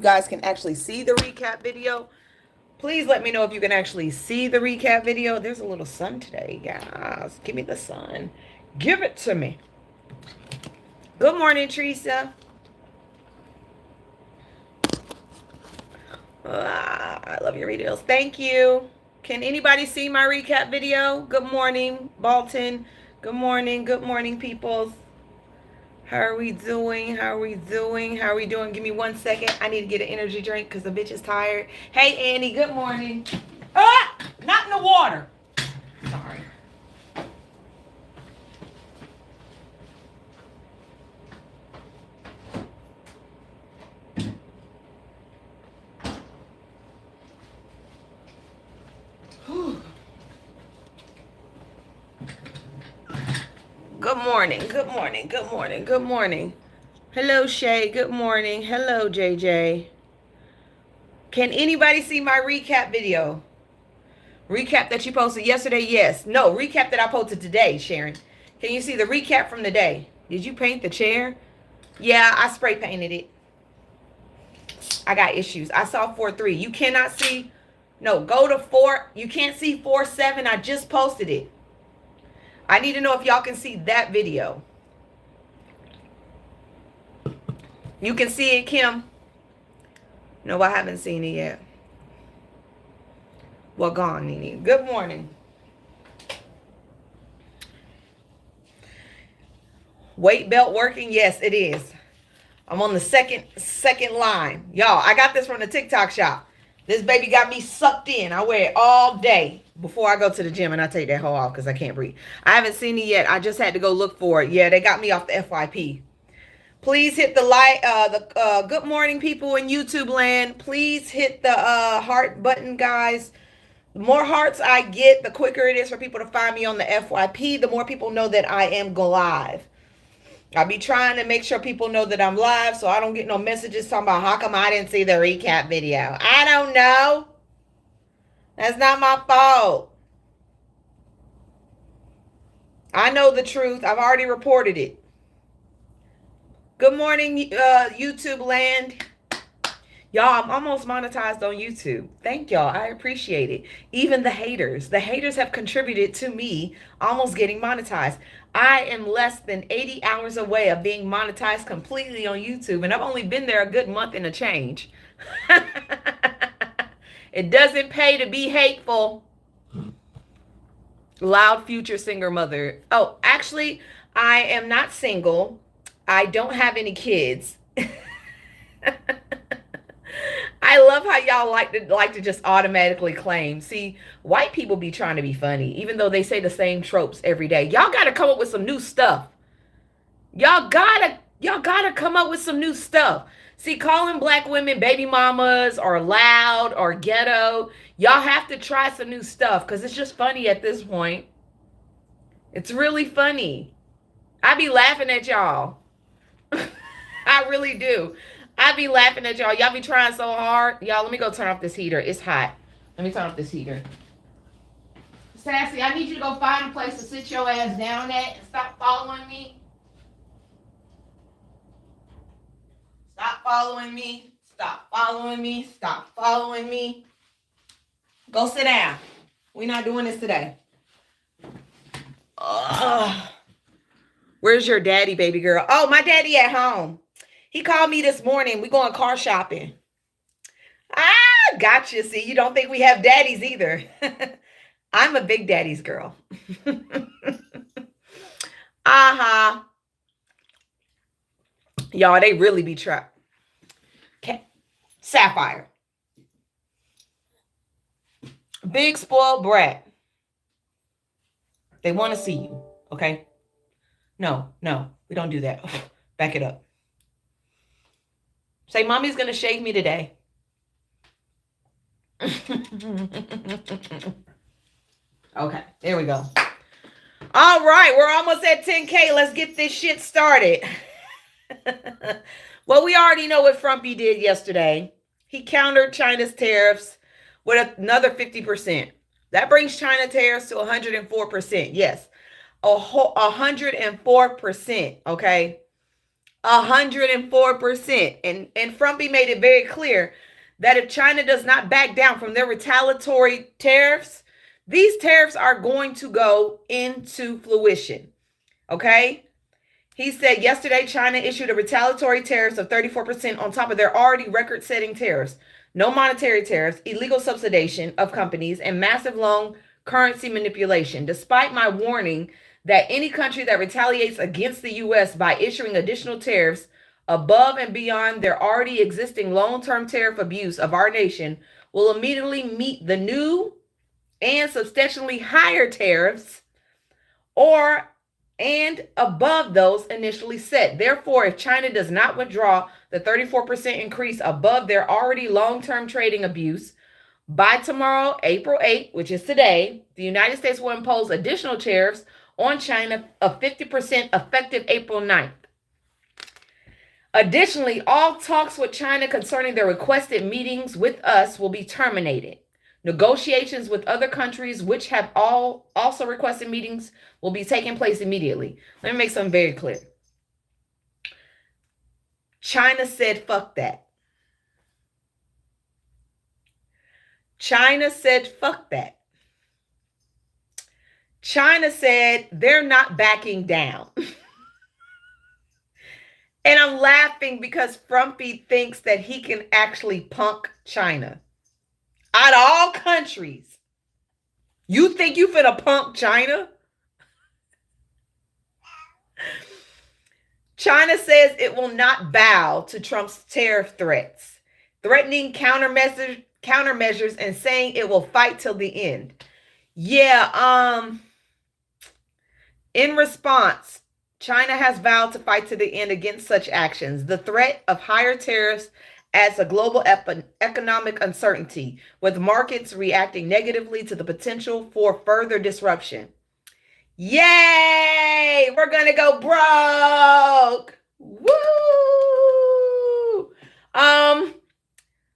guys can actually see the recap video. Please let me know if you can actually see the recap video. There's a little sun today, guys. Give me the sun. Give it to me. Good morning, Teresa. I love your videos. Thank you. Can anybody see my recap video? Good morning, Balton. Good morning. Good morning, peoples. How are we doing? How are we doing? How are we doing? Give me 1 second. I need to get an energy drink because the bitch is tired. Hey, Annie. Good morning. Ah! Not in the water. Sorry. Good morning. Good morning. Good morning. Good morning. Hello, Shay. Good morning. Hello, JJ. Can anybody see my recap video? Recap that you posted yesterday? Yes. No, recap that I posted today, Sharon. Can you see the recap from the day? Did you paint the chair? Yeah, I spray painted it. I got issues. I saw 4.3. You cannot see. No, go to 4. You can't see 4.7. I just posted it. I need to know if y'all can see that video. You can see it, Kim? No, I haven't seen it yet. Well, gone, Nene. Good morning. Weight belt working? Yes, it is. I'm on the second line. Y'all, I got this from the TikTok shop. This baby got me sucked in. I wear it all day before I go to the gym, and I take that hoe off because I can't breathe. I haven't seen it yet. I just had to go look for it. Yeah, they got me off the FYP. Please hit the like, good morning, people in YouTube land. Please hit the heart button, guys. The more hearts I get, the quicker it is for people to find me on the FYP. The more people know that I am live. I'll be trying to make sure people know that I'm live so I don't get no messages talking about how come I didn't see the recap video. I don't know. That's not my fault. I know the truth. I've already reported it. Good morning, YouTube land. Y'all, I'm almost monetized on YouTube. Thank y'all. I appreciate it. Even the haters. The haters have contributed to me almost getting monetized. I am less than 80 hours away of being monetized completely on YouTube, and I've only been there a good month and a change. It doesn't pay to be hateful. Loud future singer mother. Oh, actually, I am not single. I don't have any kids. I love how y'all like to just automatically claim. See, white people be trying to be funny, even though they say the same tropes every day. Y'all got to come up with some new stuff. Y'all gotta come up with some new stuff. See, calling black women baby mamas or loud or ghetto, y'all have to try some new stuff because it's just funny at this point. It's really funny. I be laughing at y'all. I really do. I be laughing at y'all. Y'all be trying so hard. Y'all, let me go turn off this heater. It's hot. Let me turn off this heater. Sassy, I need you to go find a place to sit your ass down at and stop following me. Stop following me. Stop following me. Stop following me. Go sit down. We're not doing this today. Where's your daddy, baby girl? Oh, my daddy at home. He called me this morning. We going car shopping. Gotcha. See, you don't think we have daddies either. I'm a big daddy's girl. Uh-huh. Y'all, they really be trapped. Okay. Sapphire. Big spoiled brat. They want to see you. Okay? No, we don't do that. Back it up. Say, mommy's going to shave me today. Okay, there we go. All right, we're almost at 10K. Let's get this shit started. Well, we already know what Trumpy did yesterday. He countered China's tariffs with another 50%. That brings China tariffs to 104%. Yes, 104%. Okay. 104%. And Frumpy made it very clear that if China does not back down from their retaliatory tariffs, these tariffs are going to go into fruition. Okay? He said yesterday China issued a retaliatory tariffs of 34% on top of their already record-setting tariffs. No monetary tariffs, illegal subsidization of companies, and massive loan currency manipulation. Despite my warning that any country that retaliates against the U.S. by issuing additional tariffs above and beyond their already existing long-term tariff abuse of our nation will immediately meet the new and substantially higher tariffs and above those initially set. Therefore, if China does not withdraw the 34% increase above their already long-term trading abuse by tomorrow, April 8th, which is today, the United States will impose additional tariffs on China of 50% effective April 9th. Additionally, all talks with China concerning their requested meetings with us will be terminated. Negotiations with other countries which have also requested meetings will be taking place immediately. Let me make something very clear. China said, fuck that. China said, fuck that. China said they're not backing down. And I'm laughing because Frumpy thinks that he can actually punk China. Out of all countries, you think you finna punk China? China says it will not bow to Trump's tariff threats, threatening countermeasures and saying it will fight till the end. Yeah, in response, China has vowed to fight to the end against such actions. The threat of higher tariffs adds a global economic uncertainty, with markets reacting negatively to the potential for further disruption. Yay! We're gonna go broke. Woo! Let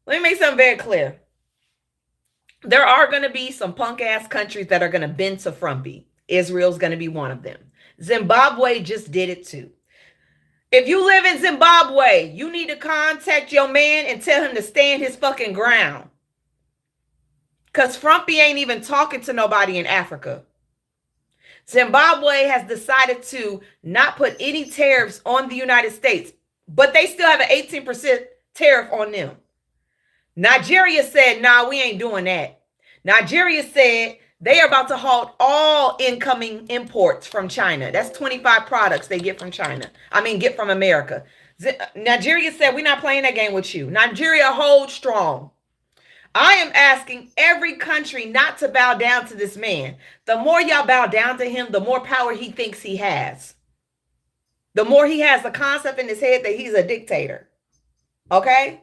me make something very clear. There are gonna be some punk ass countries that are gonna bend to Frumpy. Israel's gonna be one of them. Zimbabwe just did it too. If you live in Zimbabwe, you need to contact your man and tell him to stand his fucking ground. Because Frumpy ain't even talking to nobody in Africa. Zimbabwe has decided to not put any tariffs on the United States, but they still have an 18% tariff on them. Nigeria said, nah, we ain't doing that. Nigeria said they are about to halt all incoming imports from China. That's 25 products they get from China. Get from America. Nigeria said, we're not playing that game with you. Nigeria holds strong. I am asking every country not to bow down to this man. The more y'all bow down to him, the more power he thinks he has. The more he has the concept in his head that he's a dictator. Okay?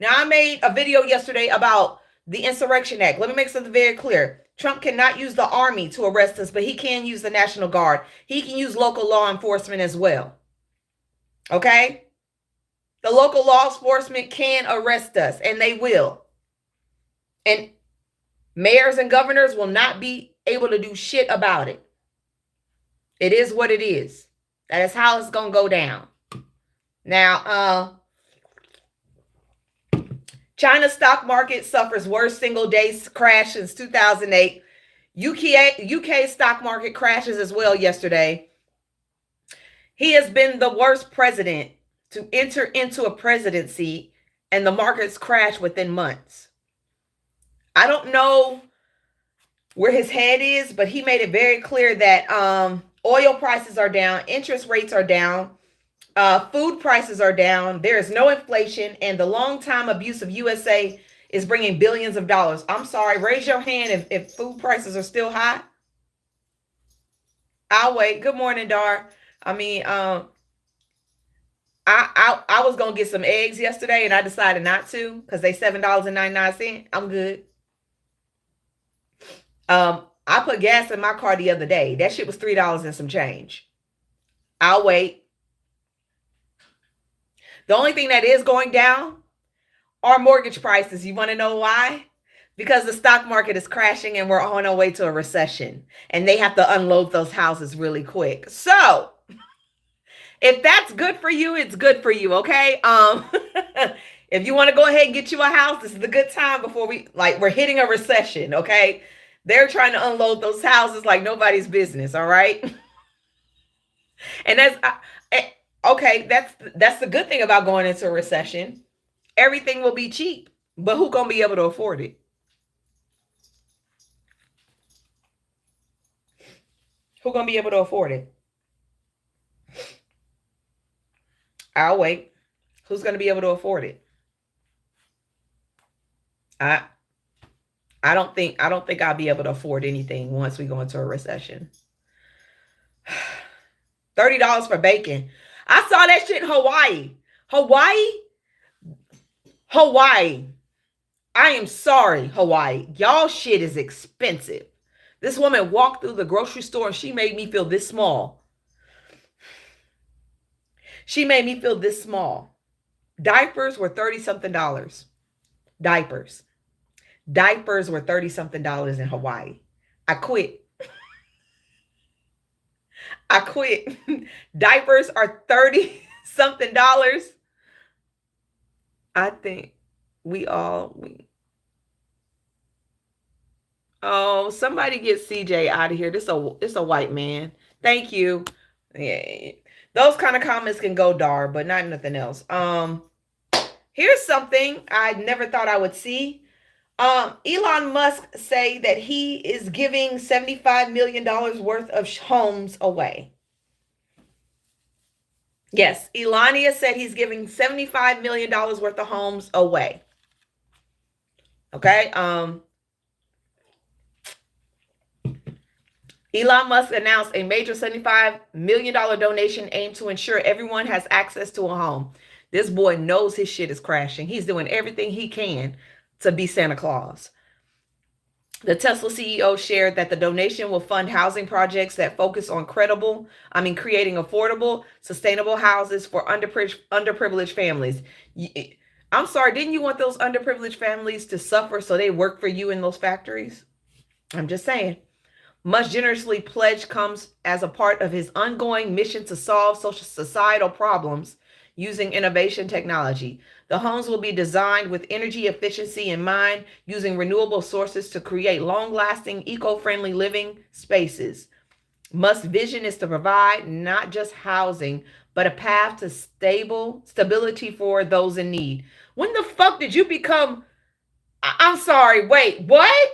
Now, I made a video yesterday about the Insurrection Act. Let me make something very clear. Trump cannot use the army to arrest us, but he can use the National Guard. He can use local law enforcement as well. Okay? The local law enforcement can arrest us, and they will. And mayors and governors will not be able to do shit about it. It is what it is. That is how it's going to go down. Now, China's stock market suffers worst single day crash since 2008. UK stock market crashes as well yesterday. He has been the worst president to enter into a presidency, and the markets crash within months. I don't know where his head is, but he made it very clear that oil prices are down, interest rates are down, food prices are down, there is no inflation, and the long-time abuse of USA is bringing billions of dollars. I'm sorry, raise your hand if food prices are still high. I'll wait. Good morning, Dar. I was going to get some eggs yesterday, and I decided not to because they $7.99. I'm good. I put gas in my car the other day. That shit was $3 and some change. I'll wait. The only thing that is going down are mortgage prices. You want to know why? Because the stock market is crashing and we're on our way to a recession. And they have to unload those houses really quick. So, If that's good for you, it's good for you, okay? If you want to go ahead and get you a house, this is the good time before we're hitting a recession, okay? They're trying to unload those houses like nobody's business, all right? And okay, that's the good thing about going into a recession. Everything will be cheap, but who gonna be able to afford it? Who gonna be able to afford it? I'll wait. Who's gonna be able to afford it? I I don't think I'll be able to afford anything once we go into a recession. $30 for bacon. I saw that shit in Hawaii. Hawaii. I am sorry, Hawaii. Y'all shit is expensive. This woman walked through the grocery store and she made me feel this small. She made me feel this small. Diapers were 30 something dollars. Diapers were 30 something dollars in Hawaii. I quit. Diapers are 30 something dollars. I think oh, somebody get CJ out of here. It's a white man. Thank you. Yeah. Those kind of comments can go dar, but not nothing else. Here's something I never thought I would see. Elon Musk say that he is giving $75 million worth of homes away. Yes, Elania said he's giving $75 million worth of homes away. Okay. Elon Musk announced a major $75 million donation aimed to ensure everyone has access to a home. This boy knows his shit is crashing. He's doing everything he can to be Santa Claus. The Tesla CEO shared that the donation will fund housing projects that focus on creating affordable, sustainable houses for underprivileged families. I'm sorry, didn't you want those underprivileged families to suffer so they work for you in those factories? I'm just saying. Musk generously pledge comes as a part of his ongoing mission to solve societal problems using innovation technology. The homes will be designed with energy efficiency in mind, using renewable sources to create long-lasting, eco-friendly living spaces. Musk's vision is to provide not just housing, but a path to stability for those in need. When the fuck did you become... I'm sorry, wait, what?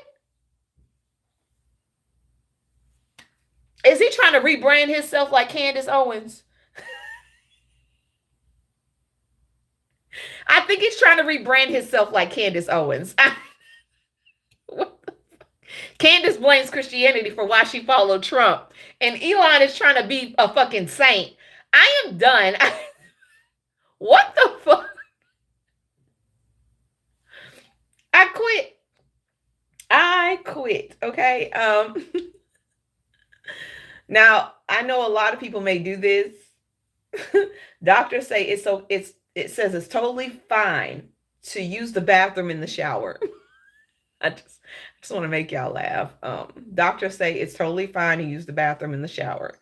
Is he trying to rebrand himself like Candace Owens? I think he's trying to rebrand himself like Candace Owens. Candace blames Christianity for why she followed Trump. And Elon is trying to be a fucking saint. I am done. What the fuck? I quit. Okay. Now, I know a lot of people may do this. Doctors say it says it's totally fine to use the bathroom in the shower. I just want to make y'all laugh. Doctors say it's totally fine to use the bathroom in the shower.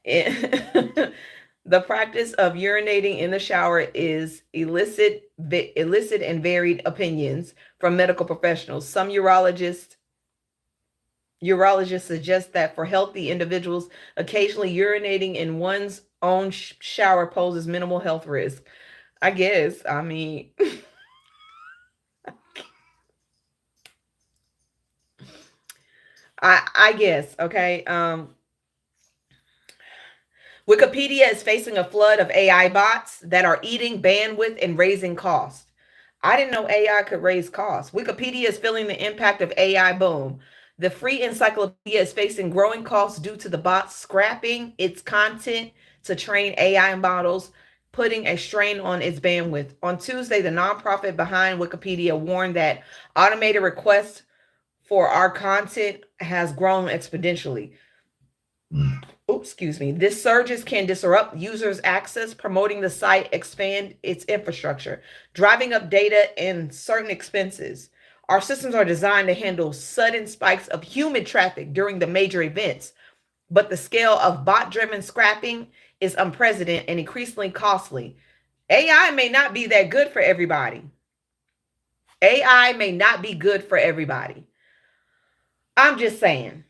The practice of urinating in the shower is illicit and varied opinions from medical professionals. Some urologists suggest that for healthy individuals, occasionally urinating in one's own shower poses minimal health risk. I guess. I mean, I guess. Okay. Wikipedia is facing a flood of AI bots that are eating bandwidth and raising costs. I didn't know AI could raise costs. Wikipedia is feeling the impact of AI boom. The free encyclopedia is facing growing costs due to the bots scrapping its content to train AI models, putting a strain on its bandwidth. On Tuesday, the nonprofit behind Wikipedia warned that automated requests for our content has grown exponentially. Oops, excuse me. This surges can disrupt users' access, promoting the site, expand its infrastructure, driving up data and certain expenses. Our systems are designed to handle sudden spikes of human traffic during the major events, but the scale of bot-driven scrapping is unprecedented and increasingly costly. AI may not be that good for everybody. AI may not be good for everybody. I'm just saying.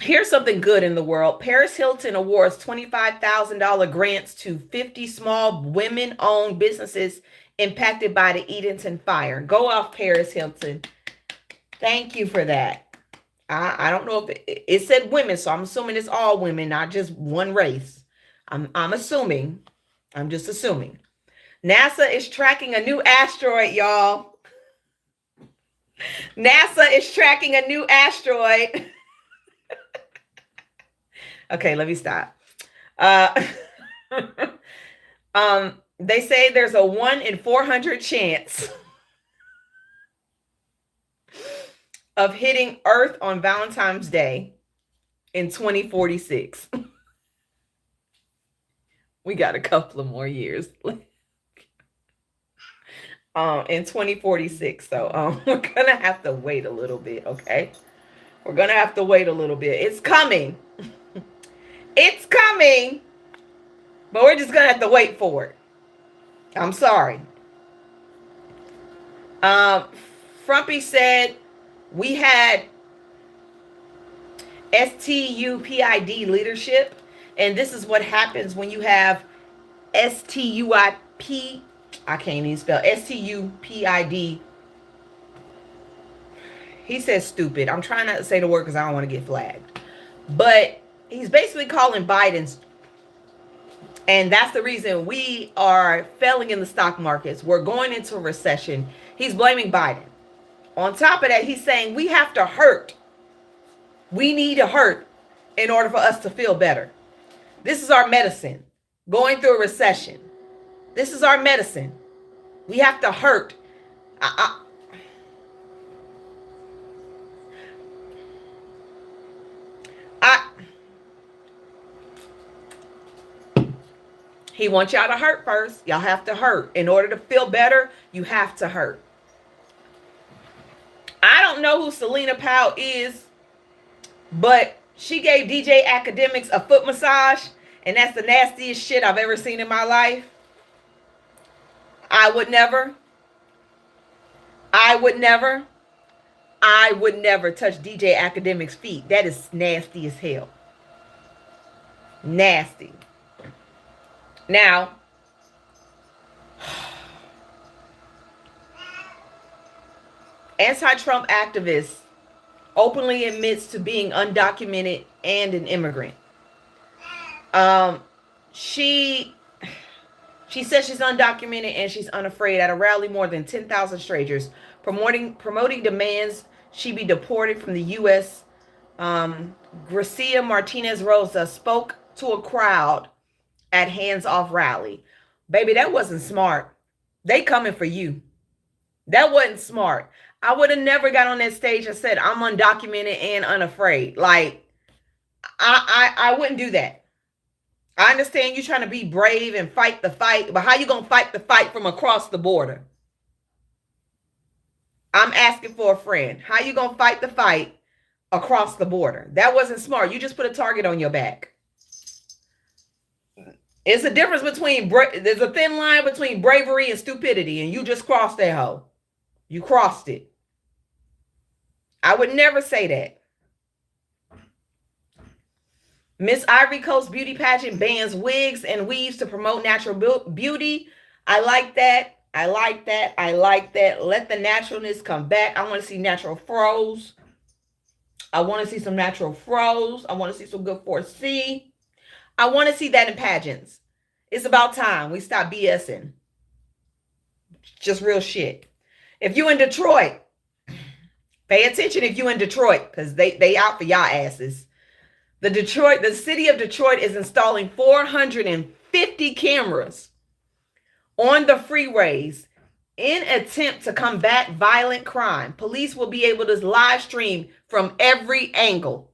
Here's something good in the world. Paris Hilton awards $25,000 grants to 50 small women-owned businesses impacted by the Edenton fire. Go off, Paris Hilton. Thank you for that. I don't know if it said women, so I'm assuming it's all women, not just one race. I'm assuming. I'm just assuming. NASA is tracking a new asteroid, y'all. NASA is tracking a new asteroid. Okay, let me stop. They say there's a 1 in 400 chance of hitting Earth on Valentine's Day in 2046. We got a couple of more years. In 2046. So we're gonna have to wait a little bit, okay? We're gonna have to wait a little bit. It's coming. It's coming, but we're just gonna have to wait for it. I'm sorry. Frumpy said we had STUPID leadership, and this is what happens when you have STUIP. I can't even spell STUPID. He says stupid. I'm trying not to say the word because I don't want to get flagged. But he's basically calling Biden's. And that's the reason we are failing in the stock markets. We're going into a recession. He's blaming Biden. On top of that, he's saying we have to hurt. We need to hurt in order for us to feel better. This is our medicine. Going through a recession. This is our medicine. We have to hurt. He wants y'all to hurt first. Y'all have to hurt. In order to feel better, you have to hurt. I don't know who Selena Powell is, but she gave DJ Academics a foot massage, and that's the nastiest shit I've ever seen in my life. I would never touch DJ Academics' feet. That is nasty as hell. Nasty. Now, anti-Trump activist openly admits to being undocumented and an immigrant. She says she's undocumented and she's unafraid. At a rally, more than 10,000 strangers promoting demands she be deported from the U.S. Gracia Martinez Rosa spoke to a crowd at Hands Off rally. Baby, that wasn't smart. They coming for you. That wasn't smart. I would have never got on that stage and said I'm undocumented and unafraid. Like, I wouldn't do that. I understand you trying to be brave and fight the fight, but how you gonna fight the fight from across the border? I'm asking for a friend. How you gonna fight the fight across the border? That wasn't smart. You just put a target on your back. It's a difference between, there's a thin line between bravery and stupidity, and you just crossed that hoe. You crossed it. I would never say that. Miss Ivory Coast beauty pageant bans wigs and weaves to promote natural beauty. I like that. I like that. I like that. Let the naturalness come back. I want to see natural froze. I want to see some natural froze. I want to see some good 4C. I want to see that in pageants. It's about time we stop BSing. Just real shit. If you in Detroit, pay attention if you in Detroit, because they out for y'all asses. The city of Detroit is installing 450 cameras on the freeways in attempt to combat violent crime. Police will be able to live stream from every angle.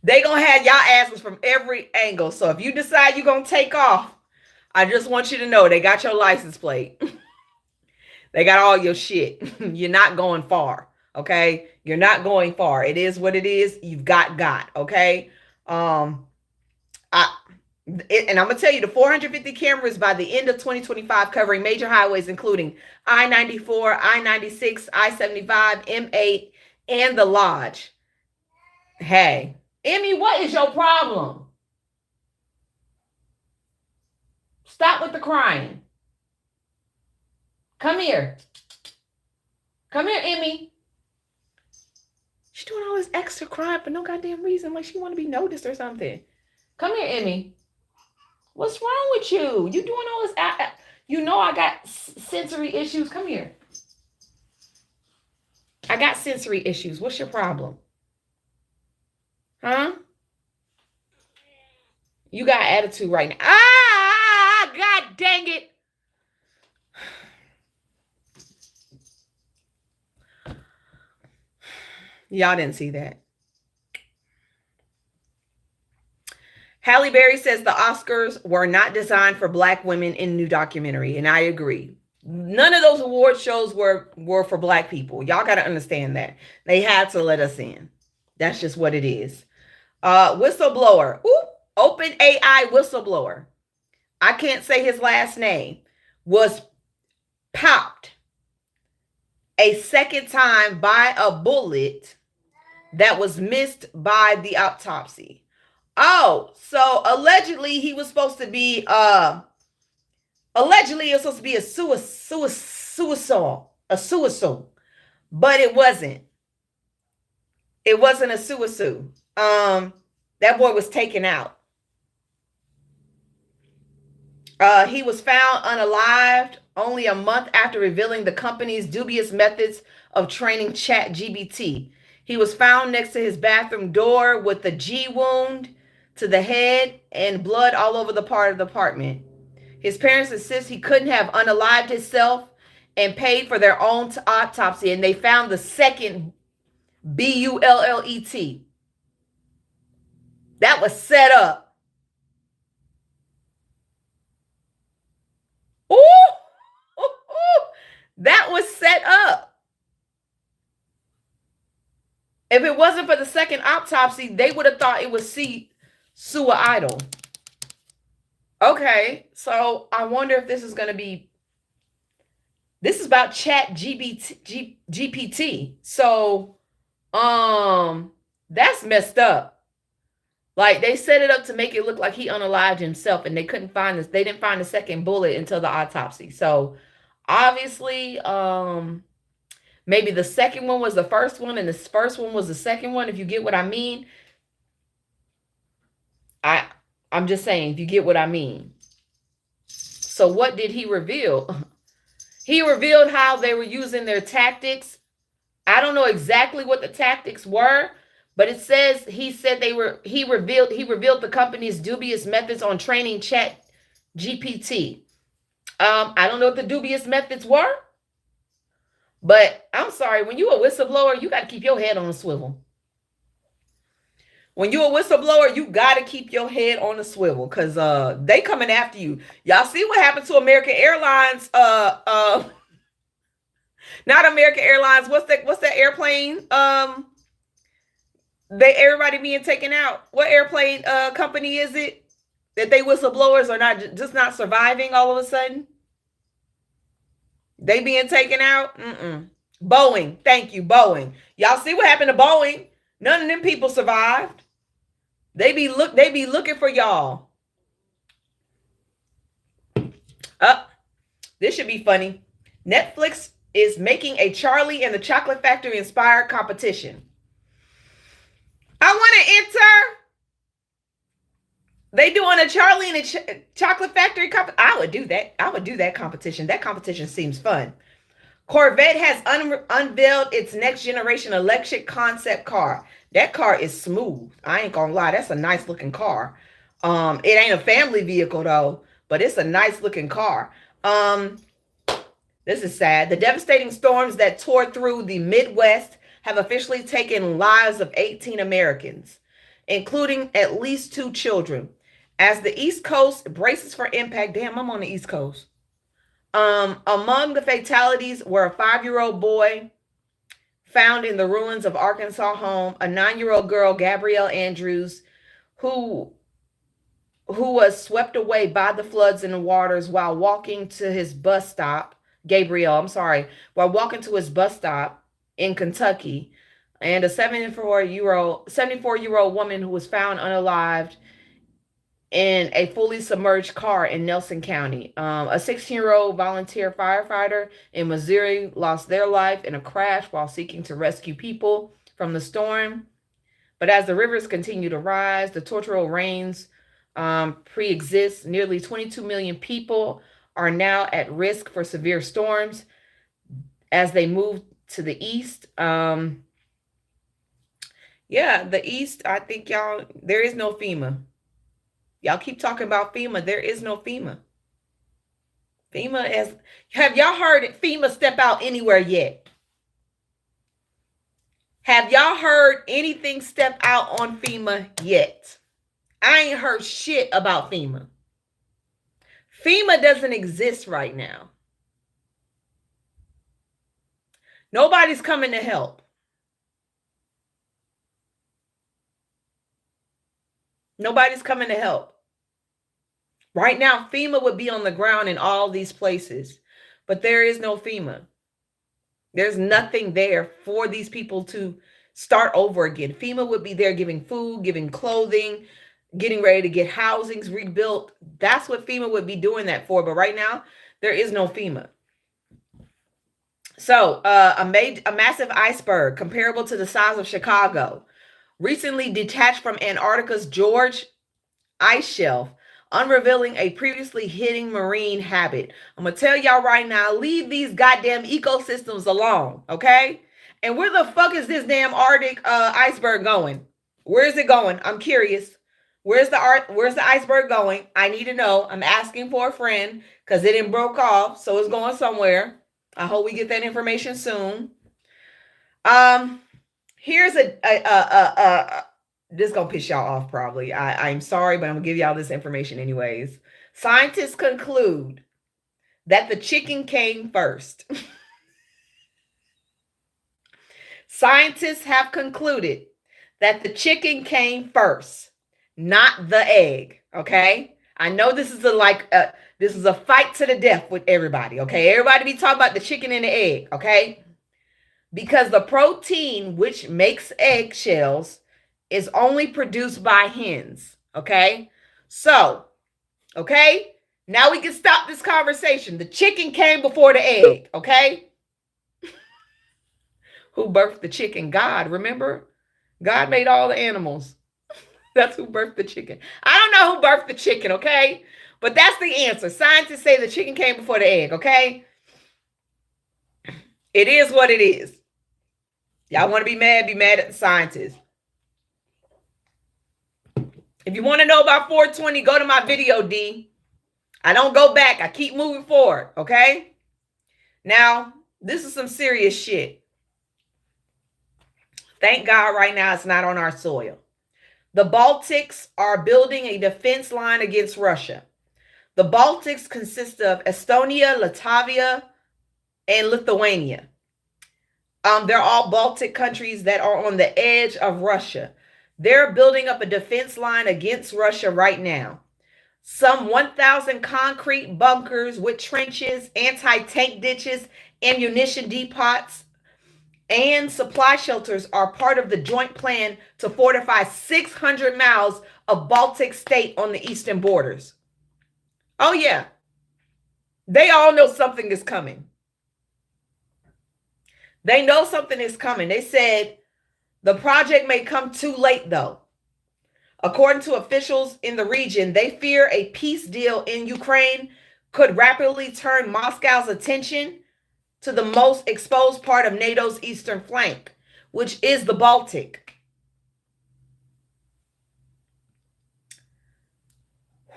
They gonna have y'all asses from every angle. So if you decide you're gonna take off, I just want you to know they got your license plate. They got all your shit. You're not going far. Okay. You're not going far. It is what it is. You've got, okay. And I'm going to tell you, the 450 cameras by the end of 2025 covering major highways, including I-94, I-96, I-75, M8, and the Lodge. Hey, Emmy, what is your problem? Stop with the crying. Come here. Come here, Emmy. She's doing all this extra crying for no goddamn reason, like she want to be noticed or something. Come here, Emmy. What's wrong with you? You doing all this? You know I got sensory issues. Come here. I got sensory issues. What's your problem? Huh? You got attitude right now. God dang it. Y'all didn't see that. Halle Berry says the Oscars were not designed for Black women in new documentary, and I agree. None of those award shows were for Black people. Y'all got to understand that. They had to let us in. That's just what it is. Whistleblower. OpenAI whistleblower. I can't say his last name. Was popped a second time by a bullet that was missed by the autopsy. Oh, so allegedly he was supposed to be allegedly it was supposed to be a suicide, but it wasn't. It wasn't a suicide. That boy was taken out. He was found unalived only a month after revealing the company's dubious methods of training ChatGPT. He was found next to his bathroom door with a G wound to the head and blood all over the part of the apartment. His parents insist he couldn't have unalived himself and paid for their own autopsy, and they found the second bullet. That was set up. That was set up. If it wasn't for the second autopsy, they would have thought it was suicidal. Okay, so I wonder if this is going to be. This is about GPT. So, that's messed up. Like, they set it up to make it look like he unalived himself, and they couldn't find this. They didn't find the second bullet until the autopsy. So, obviously, maybe the second one was the first one, and the first one was the second one. If you get what I mean, I'm just saying, if you get what I mean. So, what did he reveal? He revealed how they were using their tactics. I don't know exactly what the tactics were. But it says he revealed the company's dubious methods on training ChatGPT. I don't know what the dubious methods were, but I'm sorry, when you're a whistleblower, you got to keep your head on a swivel. When you're a whistleblower, you got to keep your head on a swivel, because they coming after you. Y'all see what happened to American Airlines? Not American Airlines. What's that airplane? Everybody being taken out. What airplane company is it that they whistleblowers are not surviving all of a sudden? They being taken out? Boeing. Thank you, Boeing. Y'all see what happened to Boeing? None of them people survived. They be looking for y'all. This should be funny. Netflix is making a Charlie and the Chocolate Factory inspired competition. I want to enter. They doing a Charlie and a Chocolate Factory competition. I would do that. I would do that competition. That competition seems fun. Corvette has unveiled its next generation electric concept car. That car is smooth. I ain't gonna lie. That's a nice looking car. It ain't a family vehicle though, but it's a nice looking car. This is sad. The devastating storms that tore through the Midwest have officially taken lives of 18 Americans, including at least 2 children. As the East Coast braces for impact, damn, I'm on the East Coast. Among the fatalities were a 5-year-old boy found in the ruins of Arkansas home, a 9-year-old girl, Gabrielle Andrews, who who was swept away by the floods and the waters while walking to his bus stop. Gabriel, I'm sorry, while walking to his bus stop in Kentucky, and a 74-year-old woman who was found unalived in a fully submerged car in Nelson County. A 16-year-old volunteer firefighter in Missouri lost their life in a crash while seeking to rescue people from the storm. But as the rivers continue to rise, the torrential rains pre-exist. Nearly 22 million people are now at risk for severe storms as they move to the east. The east, I think y'all, there is no FEMA. Y'all keep talking about FEMA. There is no FEMA. Have y'all heard FEMA step out anywhere yet? Have y'all heard anything step out on FEMA yet? I ain't heard shit about FEMA. FEMA doesn't exist right now. Nobody's coming to help. Nobody's coming to help. Right now, FEMA would be on the ground in all these places, but there is no FEMA. There's nothing there for these people to start over again. FEMA would be there giving food, giving clothing, getting ready to get housings rebuilt. That's what FEMA would be doing that for. But right now, there is no FEMA. So a massive iceberg comparable to the size of Chicago recently detached from Antarctica's George ice shelf, unrevealing a previously hidden marine habit. I'm going to tell y'all right now, leave these goddamn ecosystems alone, okay? And where the fuck is this damn Arctic iceberg going? Where is it going? I'm curious. Where's the iceberg going? I need to know. I'm asking for a friend because it didn't broke off, so it's going somewhere. I hope we get that information soon. Here's this is gonna piss y'all off probably. I'm sorry, but I'm gonna give y'all this information anyways. Scientists conclude that the chicken came first. Scientists have concluded that the chicken came first, not the egg. Okay, I know this is a fight to the death with everybody. Okay, everybody be talking about the chicken and the egg. Okay, because the protein which makes eggshells is only produced by hens. Okay, so now we can stop this conversation. The chicken came before the egg. Okay. Who birthed the chicken? God, remember? God made all the animals. That's who birthed the chicken. I don't know who birthed the chicken, okay? But that's the answer. Scientists say the chicken came before the egg, okay? It is what it is. Y'all want to be mad at the scientists. If you want to know about 420, go to my video, D. I don't go back. I keep moving forward, okay? Now, this is some serious shit. Thank God right now it's not on our soil. The Baltics are building a defense line against Russia. The Baltics consist of Estonia, Latvia, and Lithuania. They're all Baltic countries that are on the edge of Russia. They're building up a defense line against Russia right now. Some 1,000 concrete bunkers with trenches, anti-tank ditches, ammunition depots, and supply shelters are part of the joint plan to fortify 600 miles of Baltic state on the eastern borders. Oh, yeah. They all know something is coming. They know something is coming. They said the project may come too late, though. According to officials in the region, they fear a peace deal in Ukraine could rapidly turn Moscow's attention to the most exposed part of NATO's eastern flank, which is the Baltic.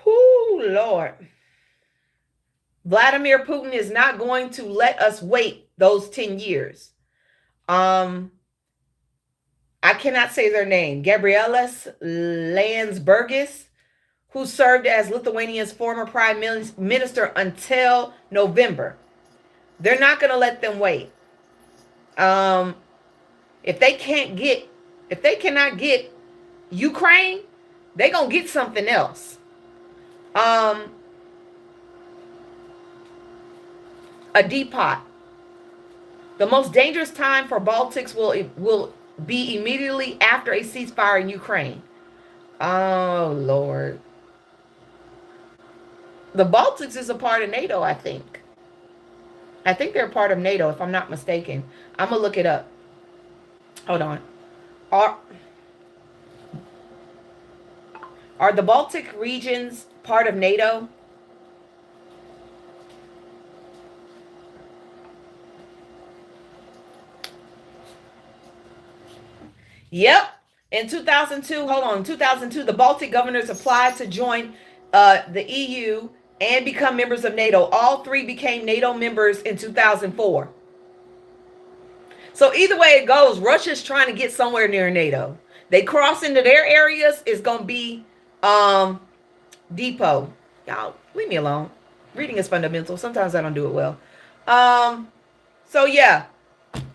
Whoo, Lord. Vladimir Putin is not going to let us wait those 10 years. I cannot say their name. Gabrielas Landsbergis, who served as Lithuania's former prime minister until November. They're not going to let them wait. If they cannot get Ukraine, they're going to get something else. Um, a depot. The most dangerous time for Baltics will be immediately after a ceasefire in Ukraine. Oh Lord. The Baltics is a part of NATO, I think. I think they're a part of NATO, if I'm not mistaken. I'm gonna look it up. Hold on. Are are the Baltic regions part of NATO? Yep. In 2002, hold on, 2002, the Baltic governors applied to join the EU and become members of NATO. All three became NATO members in 2004. So either way it goes, Russia's trying to get somewhere near NATO. They cross into their areas, it's going to be depot. Y'all, leave me alone. Reading is fundamental. Sometimes I don't do it well. So yeah,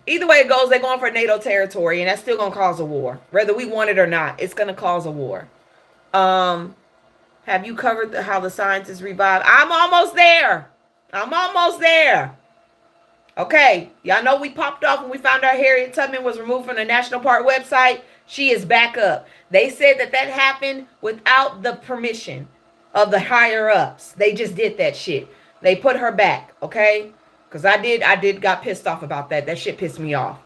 either way it goes, they're going for NATO territory, and that's still going to cause a war. Whether we want it or not, it's going to cause a war. Have you covered how the scientists revived? I'm almost there. I'm almost there. Okay, y'all know we popped off when we found out Harriet Tubman was removed from the National Park website. She is back up. They said that happened without the permission of the higher ups. They just did that shit. They put her back, okay? Because I got pissed off about that. That shit pissed me off.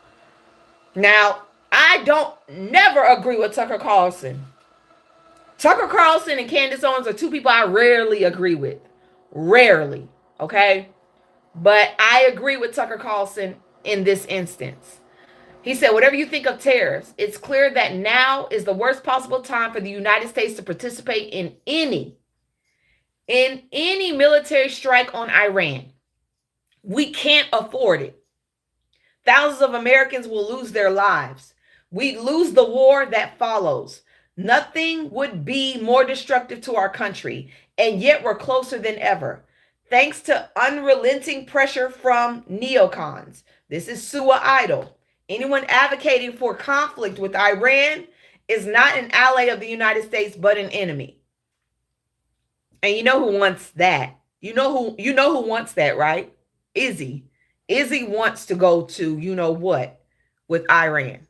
Now, I don't never agree with Tucker Carlson. Tucker Carlson and Candace Owens are two people I rarely agree with. Rarely, okay? But I agree with Tucker Carlson in this instance. He said, whatever you think of tariffs, it's clear that now is the worst possible time for the United States to participate in any military strike on Iran. We can't afford it. Thousands of Americans will lose their lives. We lose the war that follows. Nothing would be more destructive to our country, and yet we're closer than ever. Thanks to unrelenting pressure from neocons. This is Sua Idol. Anyone advocating for conflict with Iran is not an ally of the United States, but an enemy. And you know who wants that? You know who wants that, right? Izzy. Izzy wants to go to you know what with Iran.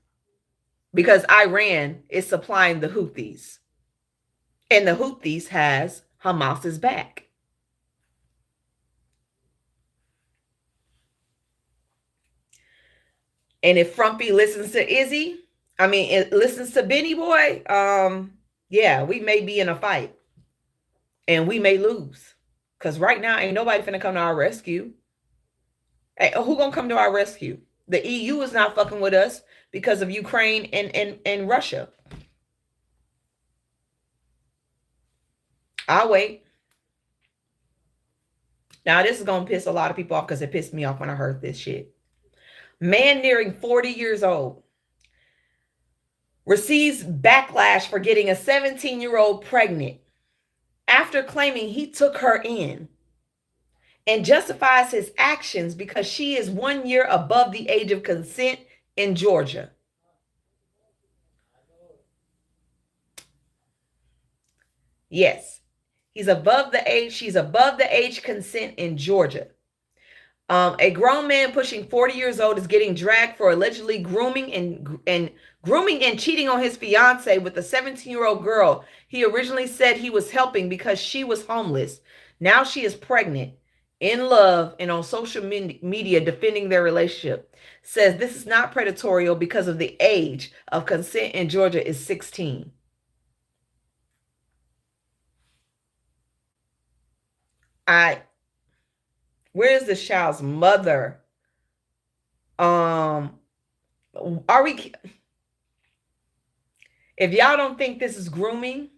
Because Iran is supplying the Houthis. And the Houthis has Hamas's back. And if Frumpy listens to Izzy, it listens to Benny Boy, yeah, we may be in a fight. And we may lose. Because right now, ain't nobody finna come to our rescue. Hey, who gonna come to our rescue? The EU is not fucking with us because of Ukraine and Russia. I'll wait. Now, this is gonna piss a lot of people off because it pissed me off when I heard this shit. Man nearing 40 years old receives backlash for getting a 17-year-old pregnant after claiming he took her in, and justifies his actions because she is 1 year above the age of consent in Georgia. Yes, he's above the age. She's above the age consent in Georgia. A grown man pushing 40 years old is getting dragged for allegedly grooming and cheating on his fiance with a 17-year-old girl he originally said he was helping because she was homeless. Now she is pregnant, in love, and on social media defending their relationship. Says this is not predatory because of the age of consent in Georgia is 16. Where is this child's mother? Are we? If y'all don't think this is grooming,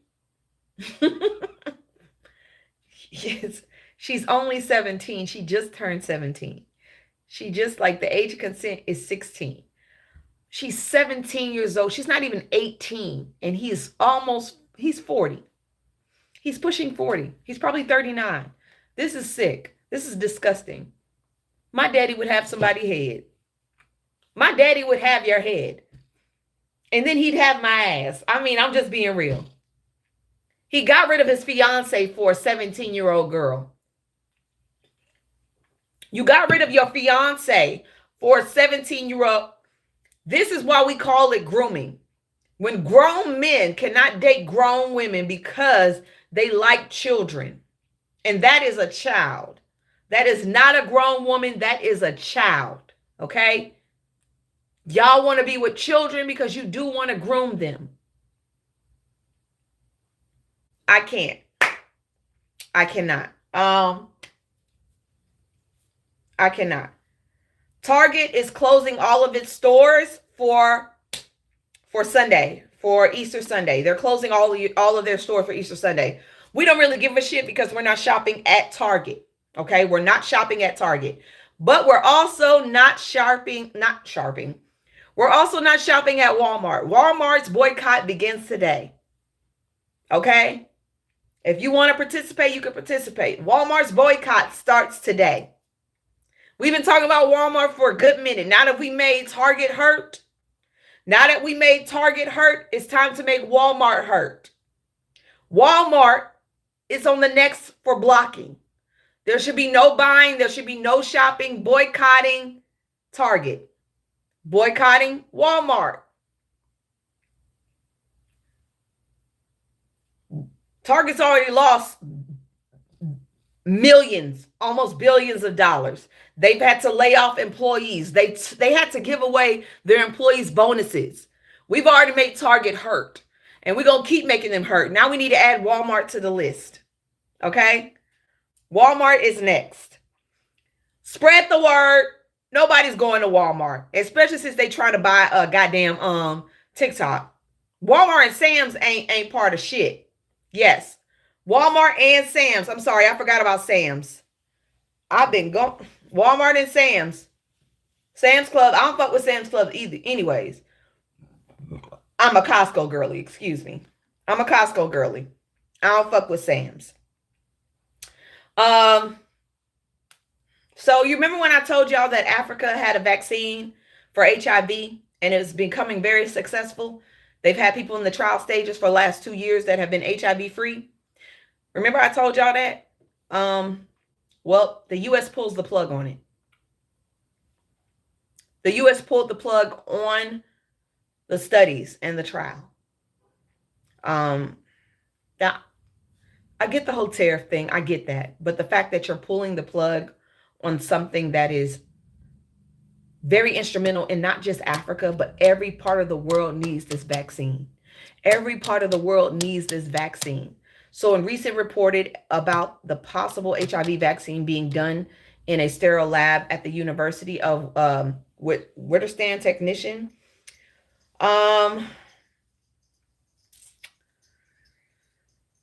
yes, she's only 17. She just turned 17. She just, like, the age of consent is 16. She's 17 years old. She's not even 18. And he's 40. He's pushing 40. He's probably 39. This is sick. This is disgusting. My daddy would have somebody's head. My daddy would have your head. And then he'd have my ass. I'm just being real. He got rid of his fiance for a 17-year-old girl. You got rid of your fiance for a 17-year-old. This is why we call it grooming. When grown men cannot date grown women because they like children. And that is a child. That is not a grown woman. That is a child. Okay? Y'all want to be with children because you do want to groom them. I can't. I cannot. I cannot. Target is closing all of its stores for Sunday, for Easter Sunday. They're closing all of their stores for Easter Sunday. We don't really give a shit because we're not shopping at Target. Okay, we're not shopping at Target. But we're also not shopping. We're also not shopping at Walmart. Walmart's boycott begins today. Okay? If you want to participate, you can participate. Walmart's boycott starts today. We've been talking about Walmart for a good minute. Now that we made Target hurt, it's time to make Walmart hurt. Walmart is on the next for blocking. There should be no buying. There should be no shopping. Boycotting Target. Boycotting Walmart. Target's already lost millions, almost billions of dollars. They've had to lay off employees. They had to give away their employees bonuses. We've already made Target hurt, and we're going to keep making them hurt. Now we need to add Walmart to the list. Okay? Walmart is next. Spread the word. Nobody's going to Walmart, especially since they try to buy a goddamn TikTok. Walmart and Sam's ain't part of shit. Yes. Walmart and Sam's. I'm sorry, I forgot about Sam's. I've been going. Walmart and Sam's. Sam's Club. I don't fuck with Sam's Club either. Anyways. I'm a Costco girly. Excuse me. I'm a Costco girly. I don't fuck with Sam's. So you remember when I told y'all that Africa had a vaccine for HIV and it's becoming very successful? They've had people in the trial stages for the last 2 years that have been HIV free. Remember I told y'all that? Well, the U.S. pulls the plug on it. The U.S. pulled the plug on the studies and the trial. Now, I get the whole tariff thing. I get that. But the fact that you're pulling the plug on something that is very instrumental in not just Africa, but every part of the world needs this vaccine. Every part of the world needs this vaccine. So in recent reported about the possible HIV vaccine being done in a sterile lab at the University of Whitwarstan technician.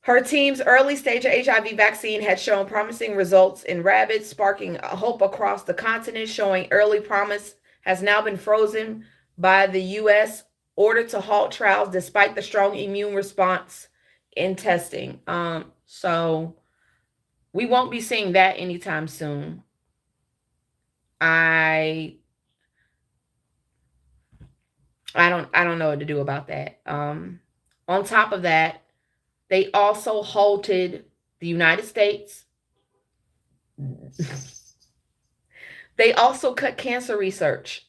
Her team's early stage of HIV vaccine had shown promising results in rabbits, sparking hope across the continent, showing early promise has now been frozen by the U.S. order to halt trials despite the strong immune response in testing. So we won't be seeing that anytime soon. I don't know what to do about that. On top of that, they also halted the United States. They also cut cancer research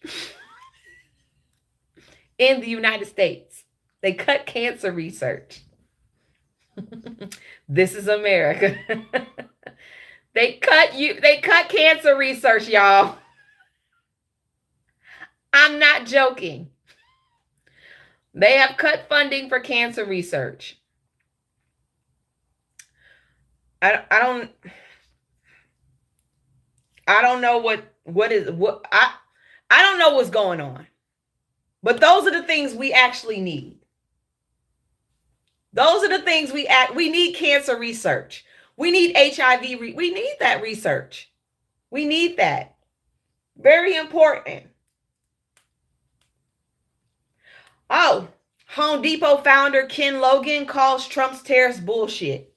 in the United States. They cut cancer research. This is America. They cut cancer research, y'all. I'm not joking. They have cut funding for cancer research. I don't know I don't know what's going on. But those are the things we actually need. Those are the things we need. Cancer research. We need HIV. We need that research. We need that. Very important. Oh, Home Depot founder Ken Logan calls Trump's tariffs bullshit.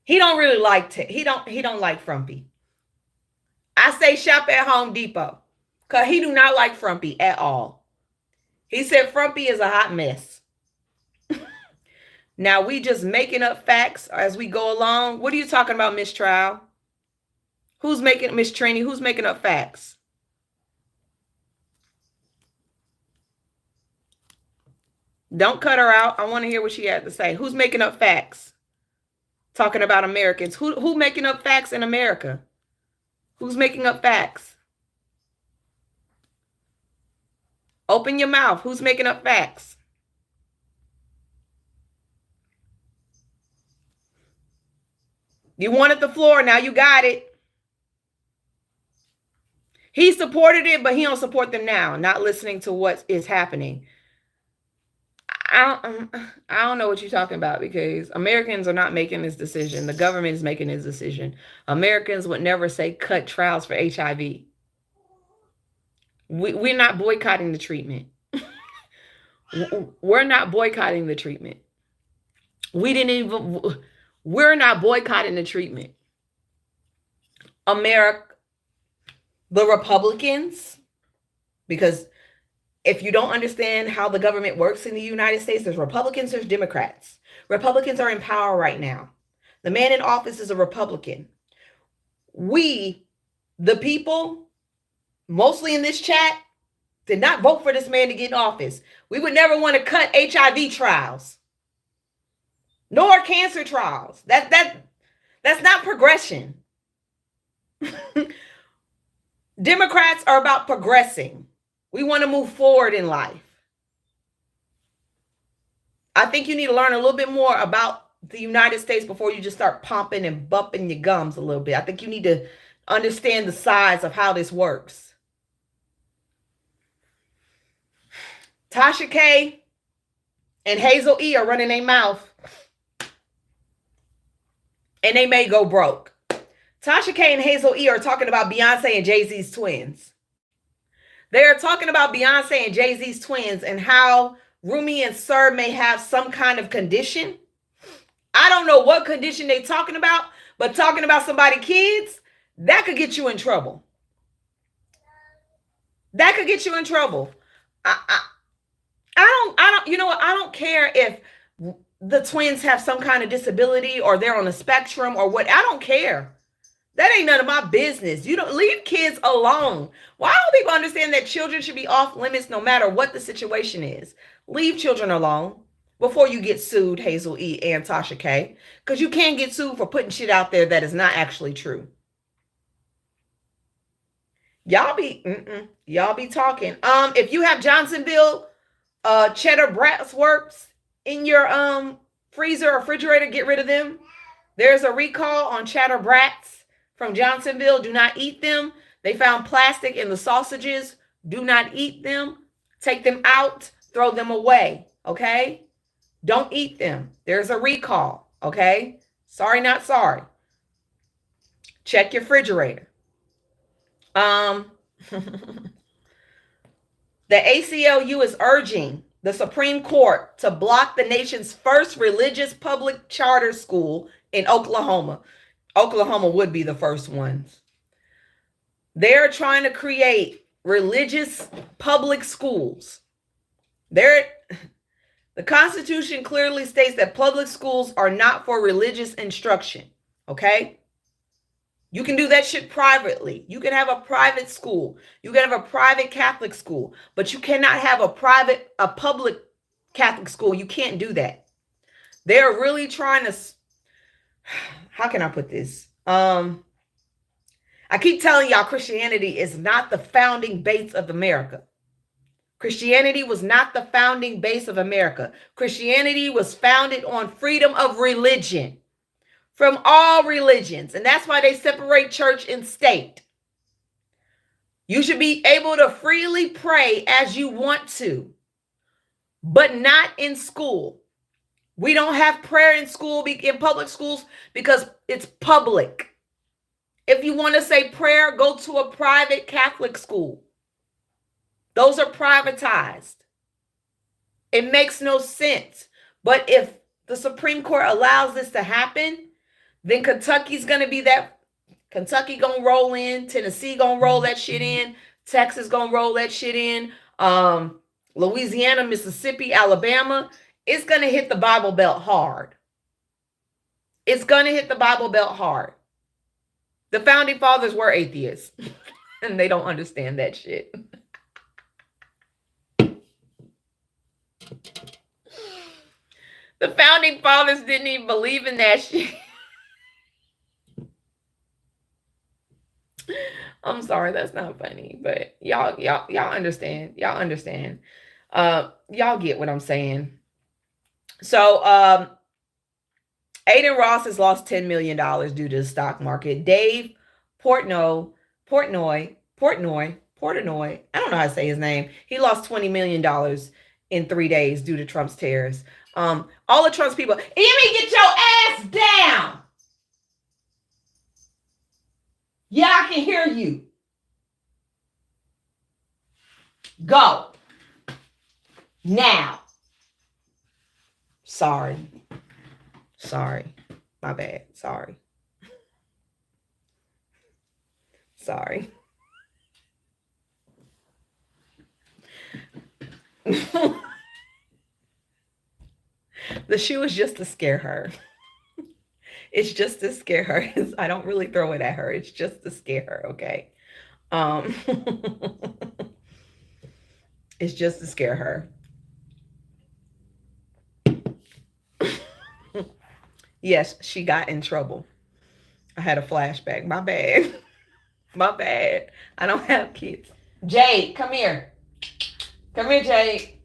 He don't really like he don't like Frumpy. I say shop at Home Depot because he do not like Frumpy at all. He said Frumpy is a hot mess. Now we just making up facts as we go along. What are you talking about, Miss Trial? Who's making, Miss Trini, who's making up facts? Don't cut her out. I want to hear what she had to say. Who's making up facts? Talking about Americans. Who making up facts in America? Who's making up facts? Open your mouth. Who's making up facts? You wanted the floor. Now you got it. He supported it, but he don't support them now. Not listening to what is happening. I don't know what you're talking about, because Americans are not making this decision. The government is making this decision. Americans would never say cut trials for HIV. We're not boycotting the treatment. We're not boycotting the treatment. We're not boycotting the treatment. America, the Republicans, because if you don't understand how the government works in the United States, there's Republicans, there's Democrats. Republicans are in power right now. The man in office is a Republican. We, the people, mostly in this chat, did not vote for this man to get in office. We would never want to cut HIV trials, nor cancer trials. That's not progression. Democrats are about progressing. We want to move forward in life. I think you need to learn a little bit more about the United States before you just start pumping and bumping your gums a little bit. I think you need to understand the size of how this works. Tasha K and Hazel E are running their mouth, and they may go broke. Tasha K and Hazel E are talking about Beyonce and Jay-Z's twins. They're talking about Beyonce and Jay-Z's twins and how Rumi and Sir may have some kind of condition. I don't know what condition they're talking about, but talking about somebody's kids, that could get you in trouble. That could get you in trouble. I don't, you know what? I don't care if the twins have some kind of disability or they're on a spectrum or what. I don't care. That ain't none of my business. You don't leave kids alone. Why don't people understand that children should be off limits no matter what the situation is? Leave children alone before you get sued, Hazel E and Tasha K, because you can't get sued for putting shit out there that is not actually true. Y'all be talking. If you have Johnsonville cheddar bratwursts in your freezer or refrigerator, get rid of them. There's a recall on cheddar brats from Johnsonville. Do not eat them. They found plastic in the sausages. Do not eat them. Take them out. Throw them away. Okay? Don't eat them. There's a recall. Okay? Sorry, not sorry. Check your refrigerator. The ACLU is urging the Supreme Court to block the nation's first religious public charter school in Oklahoma. Oklahoma would be the first ones. They're trying to create religious public schools. The Constitution clearly states that public schools are not for religious instruction. Okay? You can do that shit privately. You can have a private school. You can have a private Catholic school, but you cannot have a public Catholic school. You can't do that. They're really trying to, how can I put this? I keep telling y'all Christianity is not the founding base of America. Christianity was not the founding base of America. Christianity was founded on freedom of religion from all religions. And that's why they separate church and state. You should be able to freely pray as you want to, but not in school. We don't have prayer in school, in public schools, because it's public. If you want to say prayer, go to a private Catholic school. Those are privatized. It makes no sense. But if the Supreme Court allows this to happen, then Kentucky's going to be that. Kentucky going to roll in. Tennessee going to roll that shit in. Texas going to roll that shit in. Louisiana, Mississippi, Alabama. it's going to hit the Bible Belt hard. It's going to hit the Bible Belt hard. The founding fathers were atheists, and they don't understand that shit. The founding fathers didn't even believe in that shit. I'm sorry, that's not funny, but y'all understand. Y'all understand. Y'all get what I'm saying. So, Aiden Ross has lost $10 million due to the stock market. Dave Portnoy, I don't know how to say his name. He lost $20 million in 3 days due to Trump's tariffs. All of Trump's people, Emmy, get your ass down. Yeah, I can hear you. Go. Now. Sorry. My bad. Sorry. The shoe is just to scare her. It's just to scare her. I don't really throw it at her. It's just to scare her, okay? It's just to scare her. Yes, she got in trouble. I had a flashback. My bad. My bad. I don't have kids. Jade, come here. Come here, Jade.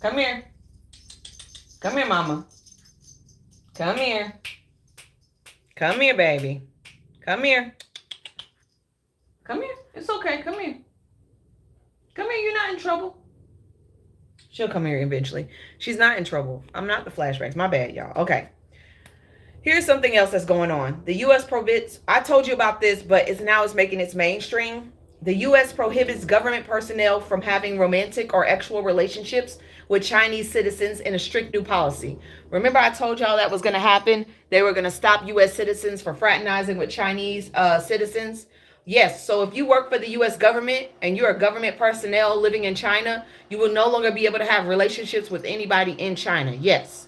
Come here. Come here, mama. Come here. Come here, baby. Come here. Come here. It's okay. Come here. Come here. You're not in trouble. She'll come here eventually. She's not in trouble. I'm not the flashbacks. My bad, y'all. Okay. Here's something else that's going on. The U.S. prohibits, I told you about this, but it's making its mainstream. The U.S. prohibits government personnel from having romantic or actual relationships with Chinese citizens in a strict new policy. Remember I told y'all that was going to happen? They were going to stop U.S. citizens from fraternizing with Chinese citizens. Yes, so if you work for the U.S. government and you're a government personnel living in China, you will no longer be able to have relationships with anybody in China. Yes.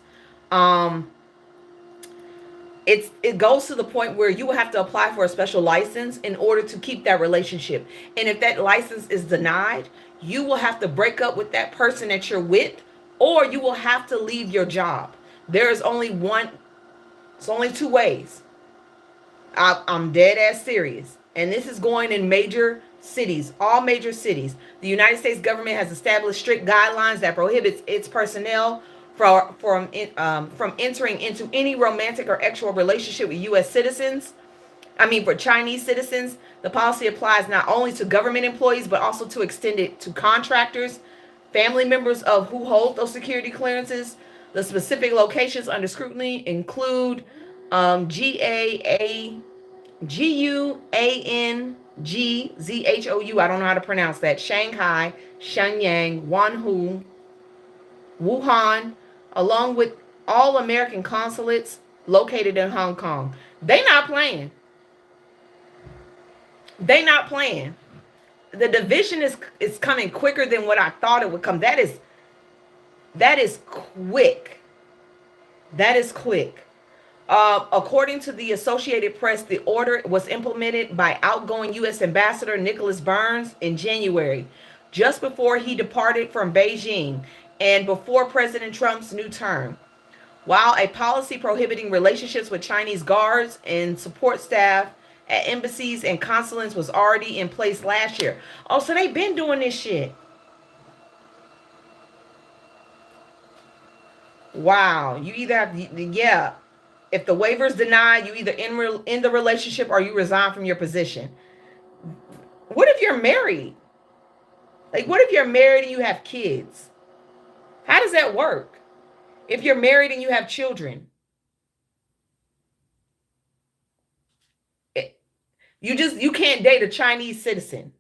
It goes to the point where you will have to apply for a special license in order to keep that relationship. And if that license is denied, you will have to break up with that person that you're with, or you will have to leave your job. There's only it's only two ways. I'm dead ass serious. And this is going in major cities, all major cities. The United States government has established strict guidelines that prohibits its personnel from entering into any romantic or actual relationship with U.S. citizens. For Chinese citizens, the policy applies not only to government employees, but also to extend it to contractors, family members of who hold those security clearances. The specific locations under scrutiny include GUANGZHOU. I don't know how to pronounce that. Shanghai, Shenyang, Guangzhou, Wuhan, along with all American consulates located in Hong Kong. They not playing. The division is coming quicker than what I thought it would come. That is quick. According to the Associated Press, the order was implemented by outgoing U.S. Ambassador Nicholas Burns in January, just before he departed from Beijing and before President Trump's new term. While a policy prohibiting relationships with Chinese guards and support staff at embassies and consulates was already in place last year. Oh, so they've been doing this shit. Wow. You either have, if the waiver is denied, you either end the relationship or you resign from your position. What if you're married? What if you're married and you have kids? How does that work? If you're married and you have children, you can't date a Chinese citizen.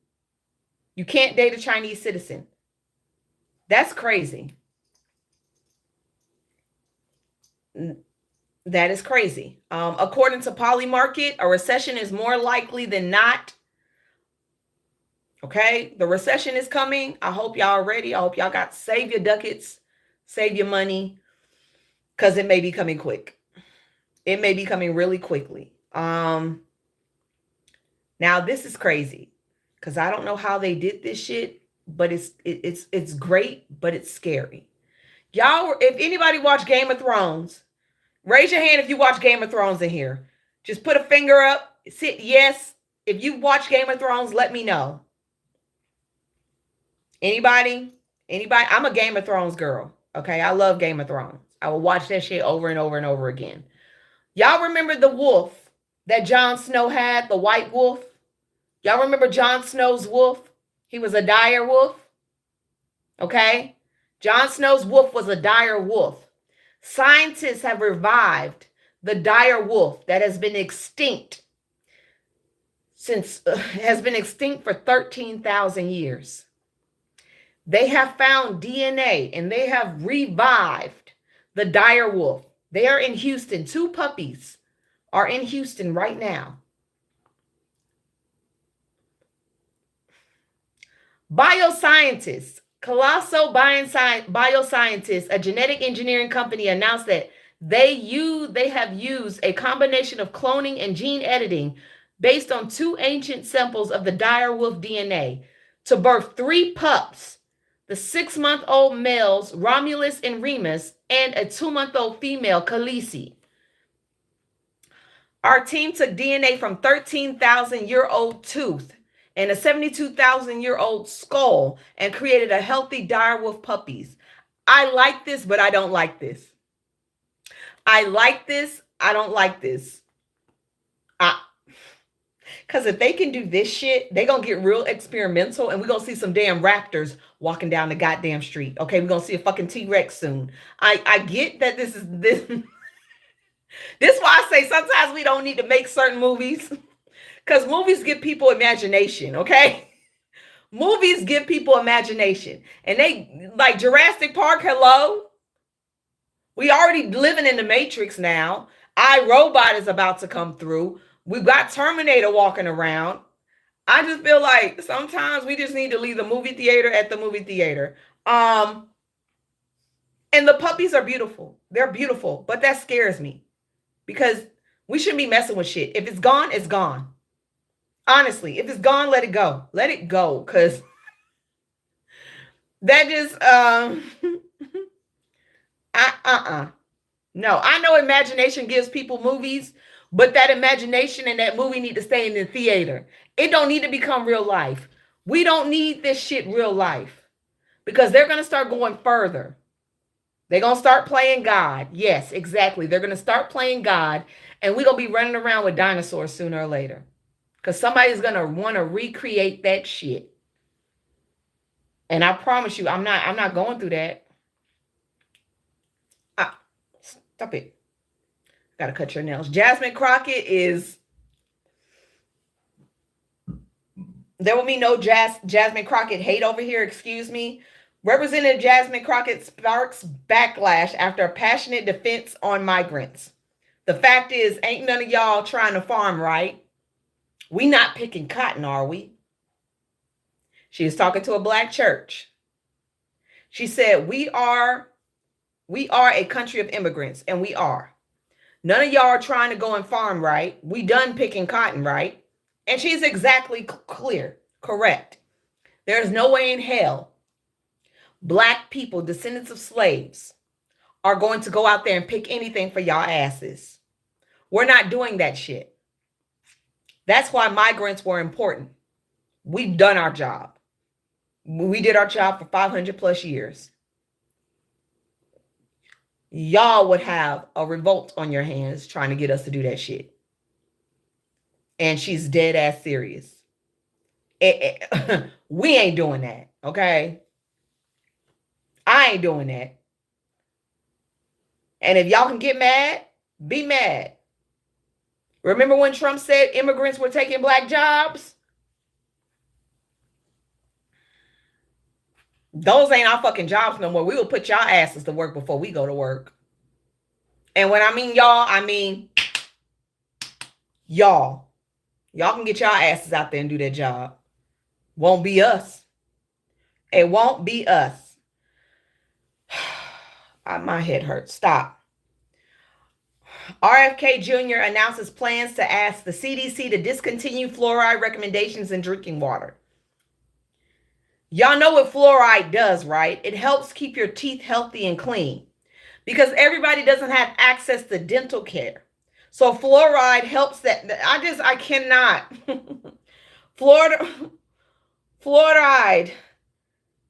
You can't date a Chinese citizen. That's crazy. That is crazy. According to Polymarket, a recession is more likely than not. Okay, the recession is coming. I hope y'all are ready. I hope y'all got save your ducats. Save your money because it may be coming quick. It may be coming really quickly. Now this is crazy because I don't know how they did this shit, but it's great, but it's scary. Y'all, if anybody watch Game of Thrones, raise your hand if you watch Game of Thrones in here. Just put a finger up. Sit yes. If you watch Game of Thrones, let me know. Anybody? Anybody? I'm a Game of Thrones girl. Okay, I love Game of Thrones. I will watch that shit over and over and over again. Y'all remember the wolf that Jon Snow had, the white wolf? Y'all remember Jon Snow's wolf? He was a dire wolf. Okay? Jon Snow's wolf was a dire wolf. Scientists have revived the dire wolf that has been extinct for 13,000 years. They have found DNA and they have revived the dire wolf. They are in Houston. 2 puppies are in Houston right now. Bioscientists, Colosso Bioscientists, a genetic engineering company, announced that they have used a combination of cloning and gene editing based on 2 ancient samples of the dire wolf DNA to birth 3 pups, the 6-month-old males Romulus and Remus, and a 2-month-old female Khaleesi. Our team took DNA from 13,000-year-old tooth and a 72,000-year-old skull and created a healthy direwolf puppies. I like this, but I don't like this. I like this. I don't like this. Because if they can do this shit, they're going to get real experimental and we're going to see some damn raptors walking down the goddamn street. Okay, we're going to see a fucking T-Rex soon. I get that this is this. This is why I say sometimes we don't need to make certain movies. Because movies give people imagination, okay? Movies give people imagination. And they, like Jurassic Park, hello? We already living in the Matrix now. iRobot is about to come through. We've got Terminator walking around. I just feel like sometimes we just need to leave the movie theater at the movie theater. And the puppies are beautiful. They're beautiful, but that scares me. Because we shouldn't be messing with shit. If it's gone, it's gone. Honestly, if it's gone, let it go. Let it go. Because that just, No, I know imagination gives people movies, but that imagination and that movie need to stay in the theater. It don't need to become real life. We don't need this shit real life. Because they're going to start going further. They're going to start playing God. Yes, exactly. They're going to start playing God. And we're going to be running around with dinosaurs sooner or later. Because somebody's going to want to recreate that shit. And I promise you, I'm not going through that. Stop it. Got to cut your nails. Jasmine Crockett is... There will be no Jasmine Crockett hate over here. Excuse me. Representative Jasmine Crockett sparks backlash after a passionate defense on migrants. The fact is, ain't none of y'all trying to farm right. We not picking cotton, are we? She was talking to a black church. She said, we are a country of immigrants, and we are. None of y'all are trying to go and farm right. We done picking cotton, right? And she's exactly clear, correct. There's no way in hell black people, descendants of slaves, are going to go out there and pick anything for y'all asses. We're not doing that shit. That's why migrants were important. We've done our job. We did our job for 500 plus years. Y'all would have a revolt on your hands trying to get us to do that shit. And she's dead ass serious. We ain't doing that, okay? I ain't doing that. And if y'all can get mad, be mad. Remember when Trump said immigrants were taking black jobs? Those ain't our fucking jobs no more. We will put y'all asses to work before we go to work. And when I mean y'all, I mean y'all. Y'all can get y'all asses out there and do their job. Won't be us. It won't be us. My head hurts. Stop. RFK Jr. announces plans to ask the CDC to discontinue fluoride recommendations in drinking water. Y'all know what fluoride does, right? It helps keep your teeth healthy and clean because everybody doesn't have access to dental care. So fluoride helps that. I cannot. Fluoride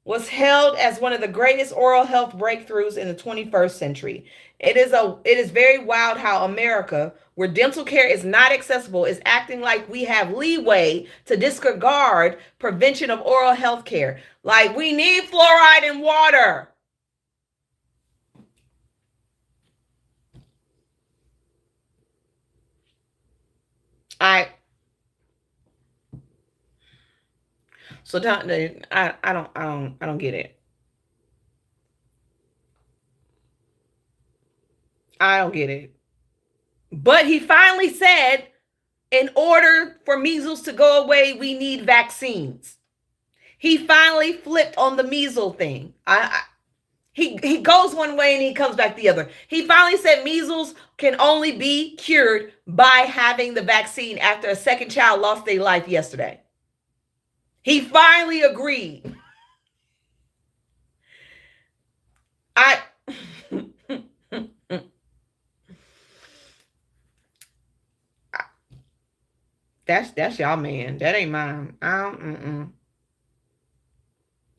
was hailed as one of the greatest oral health breakthroughs in the 21st century. It is very wild how America, where dental care is not accessible, is acting like we have leeway to disregard prevention of oral health care. Like, we need fluoride in water. I don't get it. I don't get it. But he finally said, in order for measles to go away, we need vaccines. He finally flipped on the measles thing. He goes one way and he comes back the other. He finally said measles can only be cured by having the vaccine after a second child lost their life yesterday. He finally agreed. That's y'all man. That ain't mine.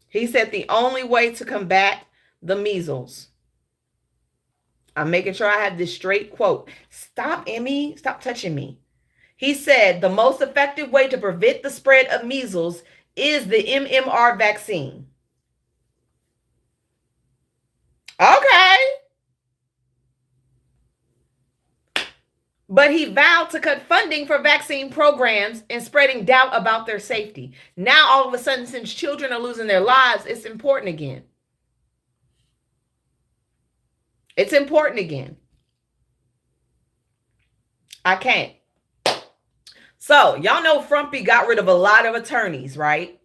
He said the only way to combat the measles. I'm making sure I have this straight quote. Stop, Emmy. Stop touching me. He said the most effective way to prevent the spread of measles is the MMR vaccine. Okay. But he vowed to cut funding for vaccine programs and spreading doubt about their safety. Now, all of a sudden, since children are losing their lives, it's important again. It's important again. I can't. So, y'all know Frumpy got rid of a lot of attorneys, right?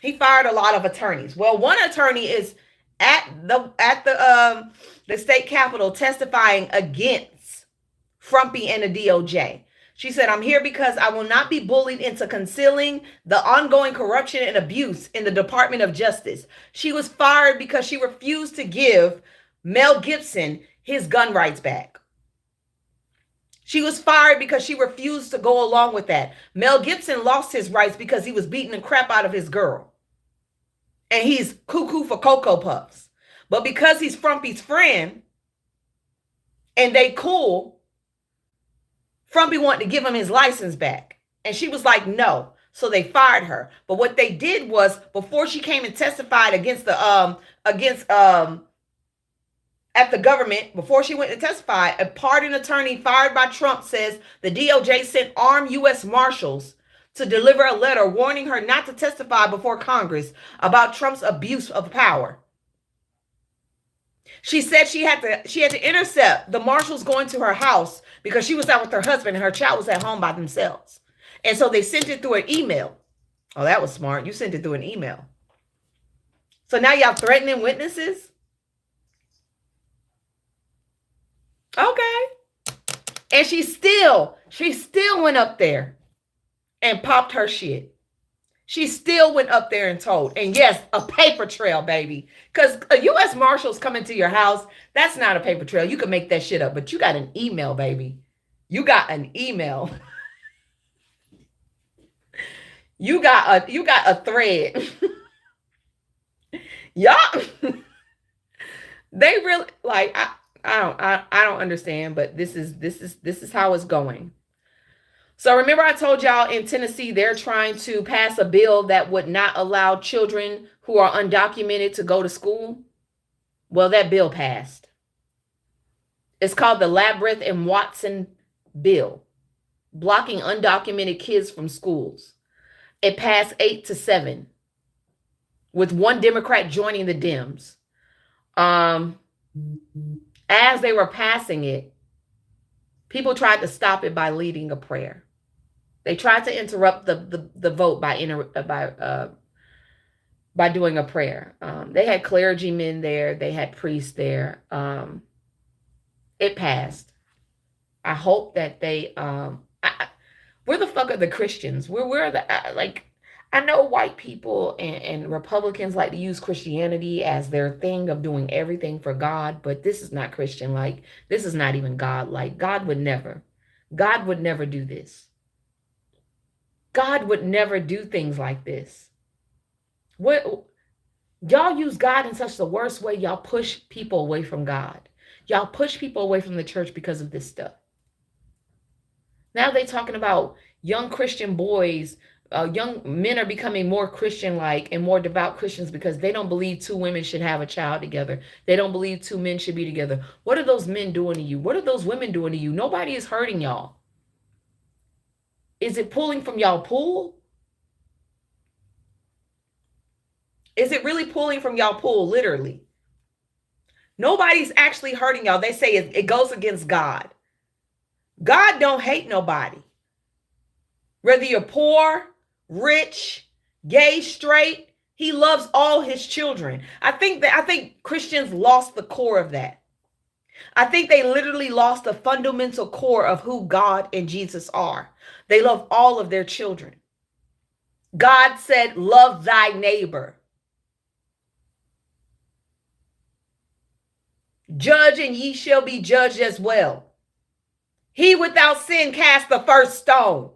He fired a lot of attorneys. Well, one attorney is at the state capitol testifying against Frumpy and the DOJ. She said, I'm here because I will not be bullied into concealing the ongoing corruption and abuse in the Department of Justice. She was fired because she refused to give Mel Gibson his gun rights back. She was fired because she refused to go along with that. Mel Gibson lost his rights because he was beating the crap out of his girl. And he's cuckoo for Cocoa Puffs. But because he's Frumpy's friend and they cool, Frumpy wanted to give him his license back. And she was like, no. So they fired her. But what they did was, before she came and testified against at the government, before she went to testify, a pardon attorney fired by Trump says the DOJ sent armed U.S. Marshals to deliver a letter warning her not to testify before Congress about Trump's abuse of power. She said she had to intercept the Marshals going to her house because she was out with her husband and her child was at home by themselves. And so they sent it through an email. Oh, that was smart. You sent it through an email. So now y'all threatening witnesses? Okay. And she still went up there and popped her shit. She still went up there and told. And yes, a paper trail, baby. Because a U.S. Marshals coming to your house, that's not a paper trail. You can make that shit up. But you got an email, baby. You got an email. You got a thread. Y'all, they really, like, I don't understand, but this is how it's going. So remember I told y'all in Tennessee, they're trying to pass a bill that would not allow children who are undocumented to go to school? Well, that bill passed. It's called the Labyrinth and Watson bill, blocking undocumented kids from schools. It passed 8-7 with one Democrat joining the Dems. As they were passing it, people tried to stop it by leading a prayer. They tried to interrupt the vote by by doing a prayer. They had clergymen there. They had priests there. It passed. I hope that they, where the fuck are the Christians? Where are the, like, I know white people and Republicans like to use Christianity as their thing of doing everything for God, but this is not Christian. Like, this is not even God. Like, God would never do this. God would never do things like this. What, y'all use God in such the worst way. Y'all push people away from God. Y'all push people away from the church because of this stuff. Now they talking about young Christian boys, young men are becoming more Christian-like and more devout Christians because they don't believe two women should have a child together. They don't believe two men should be together. What are those men doing to you? What are those women doing to you? Nobody is hurting y'all. Is it pulling from y'all pool? Is it really pulling from y'all pool, literally? Nobody's actually hurting y'all. They say it goes against God. God don't hate nobody. Whether you're poor, rich, gay, straight, he loves all his children. I think Christians lost the core of that. I think they literally lost the fundamental core of who God and Jesus are. They love all of their children. God said, love thy neighbor. Judge and ye shall be judged as well. He without sin cast the first stone.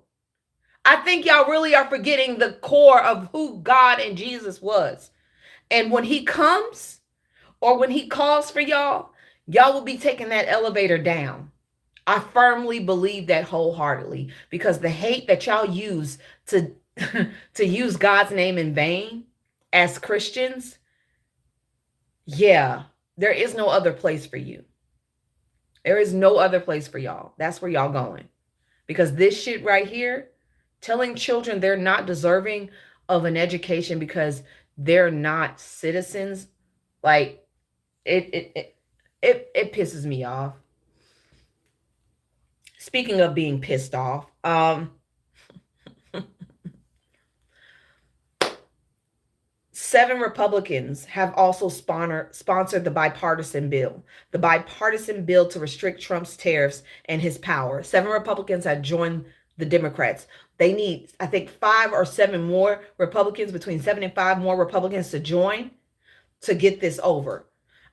I think y'all really are forgetting the core of who God and Jesus was. And when he comes or when he calls for y'all, y'all will be taking that elevator down. I firmly believe that wholeheartedly, because the hate that y'all use to use God's name in vain as Christians, yeah, there is no other place for you. There is no other place for y'all. That's where y'all going. Because this shit right here, telling children they're not deserving of an education because they're not citizens, like it pisses me off. Speaking of being pissed off, 7 Republicans have also sponsored the bipartisan bill to restrict Trump's tariffs and his power. 7 Republicans have joined the Democrats. They need, I think, 5 or 7 more Republicans, between 7 and 5 more Republicans to join to get this over.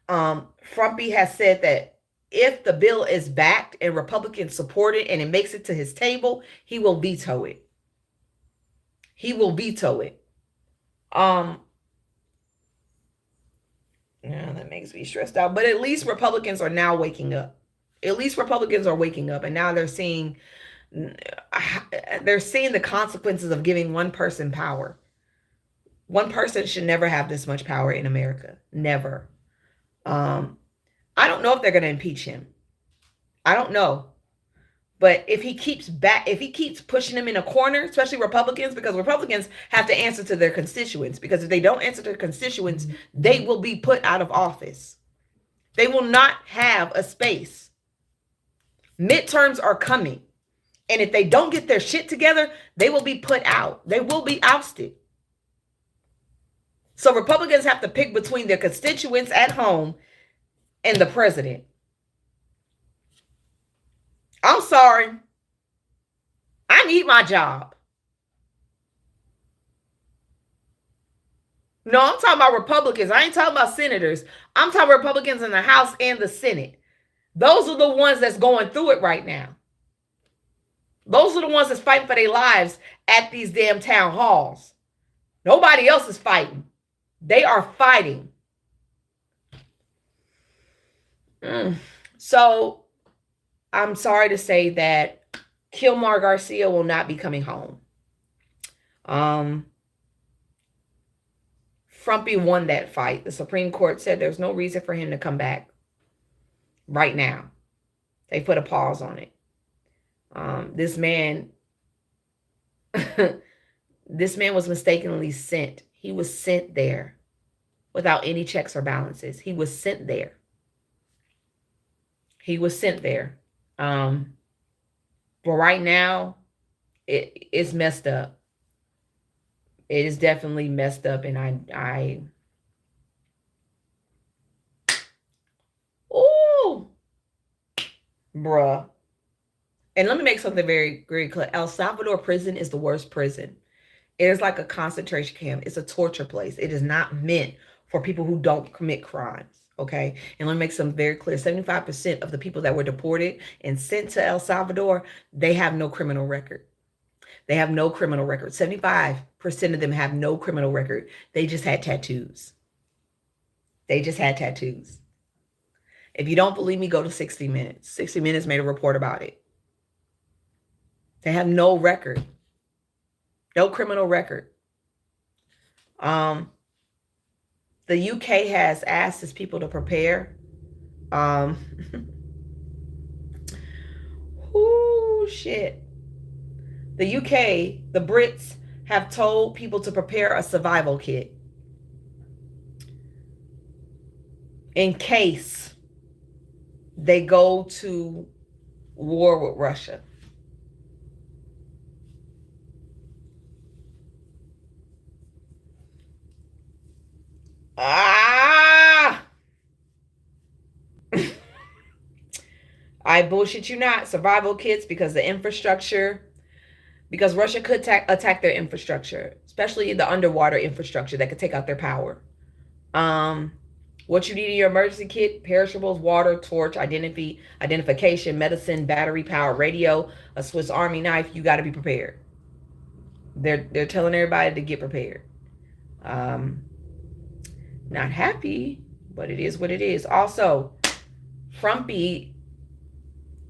Frumpy has said that if the bill is backed and Republicans support it and it makes it to his table, he will veto it. He will veto it. Yeah, that makes me stressed out. But at least Republicans are now waking up. At least Republicans are waking up, and now they're seeing the consequences of giving one person power. One person should never have this much power in America. Never. I don't know if they're going to impeach him. I don't know. But if he keeps pushing him in a corner, especially Republicans, because Republicans have to answer to their constituents, because if they don't answer to their constituents, they will be put out of office. They will not have a space. Midterms are coming. And if they don't get their shit together, they will be put out. They will be ousted. So Republicans have to pick between their constituents at home and the president. I'm sorry. I need my job. No, I'm talking about Republicans. I ain't talking about senators. I'm talking about Republicans in the House and the Senate. Those are the ones that's going through it right now. Those are the ones that's fighting for their lives at these damn town halls. Nobody else is fighting. They are fighting. So I'm sorry to say that Kilmar Garcia will not be coming home. Frumpy won that fight. The Supreme Court said there's no reason for him to come back right now. They put a pause on it. This man was mistakenly sent. He was sent there without any checks or balances. He was sent there. He was sent there. But right now, it's messed up. It is definitely messed up, and ooh, bruh. And let me make something very, very clear. El Salvador prison is the worst prison. It is like a concentration camp. It's a torture place. It is not meant for people who don't commit crimes. Okay. And let me make something very clear. 75% of the people that were deported and sent to El Salvador, they have no criminal record. They have no criminal record. 75% of them have no criminal record. They just had tattoos. They just had tattoos. If you don't believe me, go to 60 Minutes. 60 Minutes made a report about it. They have no record. No criminal record. The UK has asked its people to prepare. Whoo, shit. The UK, the Brits have told people to prepare a survival kit in case they go to war with Russia. I bullshit you not. Survival kits, because the infrastructure, because Russia could attack their infrastructure, especially the underwater infrastructure that could take out their power. What you need in your emergency kit: perishables, water, torch, identification, medicine, battery power, radio, a Swiss Army knife. You got to be prepared. They're telling everybody to get prepared. Not happy, but it is what it is. Also, Trumpy,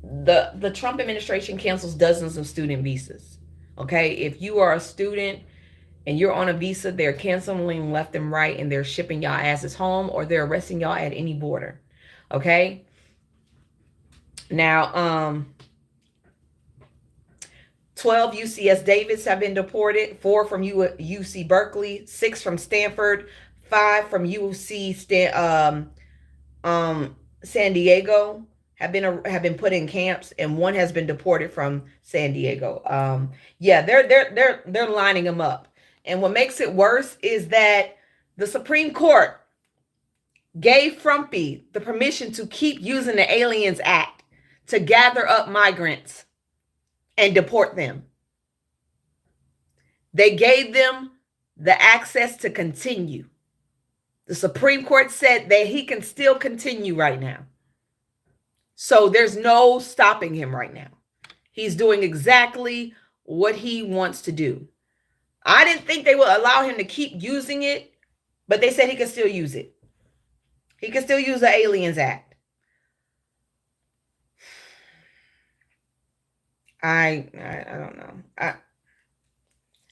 the Trump administration cancels dozens of student visas. Okay, if you are a student and you're on a visa, they're canceling left and right, and they're shipping y'all asses home, or they're arresting y'all at any border. Okay. Now, 12 UCS Davids have been deported, 4 from UC Berkeley, 6 from Stanford, 5 from UC San Diego have been put in camps, and 1 has been deported from San Diego. Yeah, they're lining them up. And what makes it worse is that the Supreme Court gave Trumpy the permission to keep using the Aliens Act to gather up migrants and deport them. They gave them the access to continue. The Supreme Court said that he can still continue right now. So there's no stopping him right now. He's doing exactly what he wants to do. I didn't think they would allow him to keep using it, but they said he can still use it. He can still use the Aliens Act. I don't know.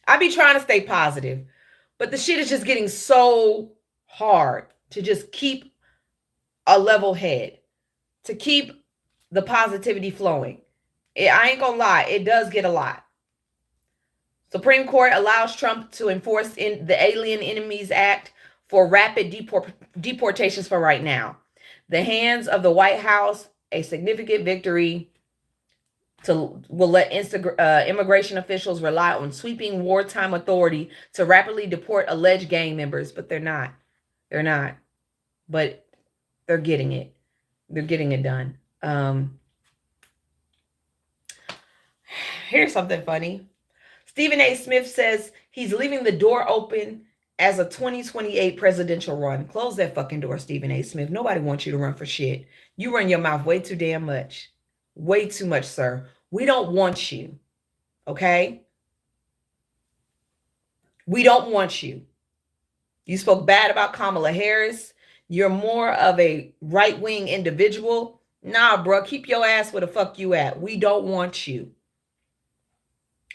I be trying to stay positive, but the shit is just getting so hard to just keep a level head, to keep the positivity flowing. I ain't gonna lie, it does get a lot. Supreme Court allows Trump to enforce in the Alien Enemies Act for rapid deportations for right now. The hands of the White House, a significant victory, will let immigration officials rely on sweeping wartime authority to rapidly deport alleged gang members, but they're not. They're not. But they're getting it. They're getting it done. Here's something funny. Stephen A. Smith says he's leaving the door open as a 2028 presidential run. Close that fucking door, Stephen A. Smith. Nobody wants you to run for shit. You run your mouth way too damn much. Way too much, sir. We don't want you. Okay? We don't want you. You spoke bad about Kamala Harris. You're more of a right-wing individual. Nah, bro. Keep your ass where the fuck you at. We don't want you.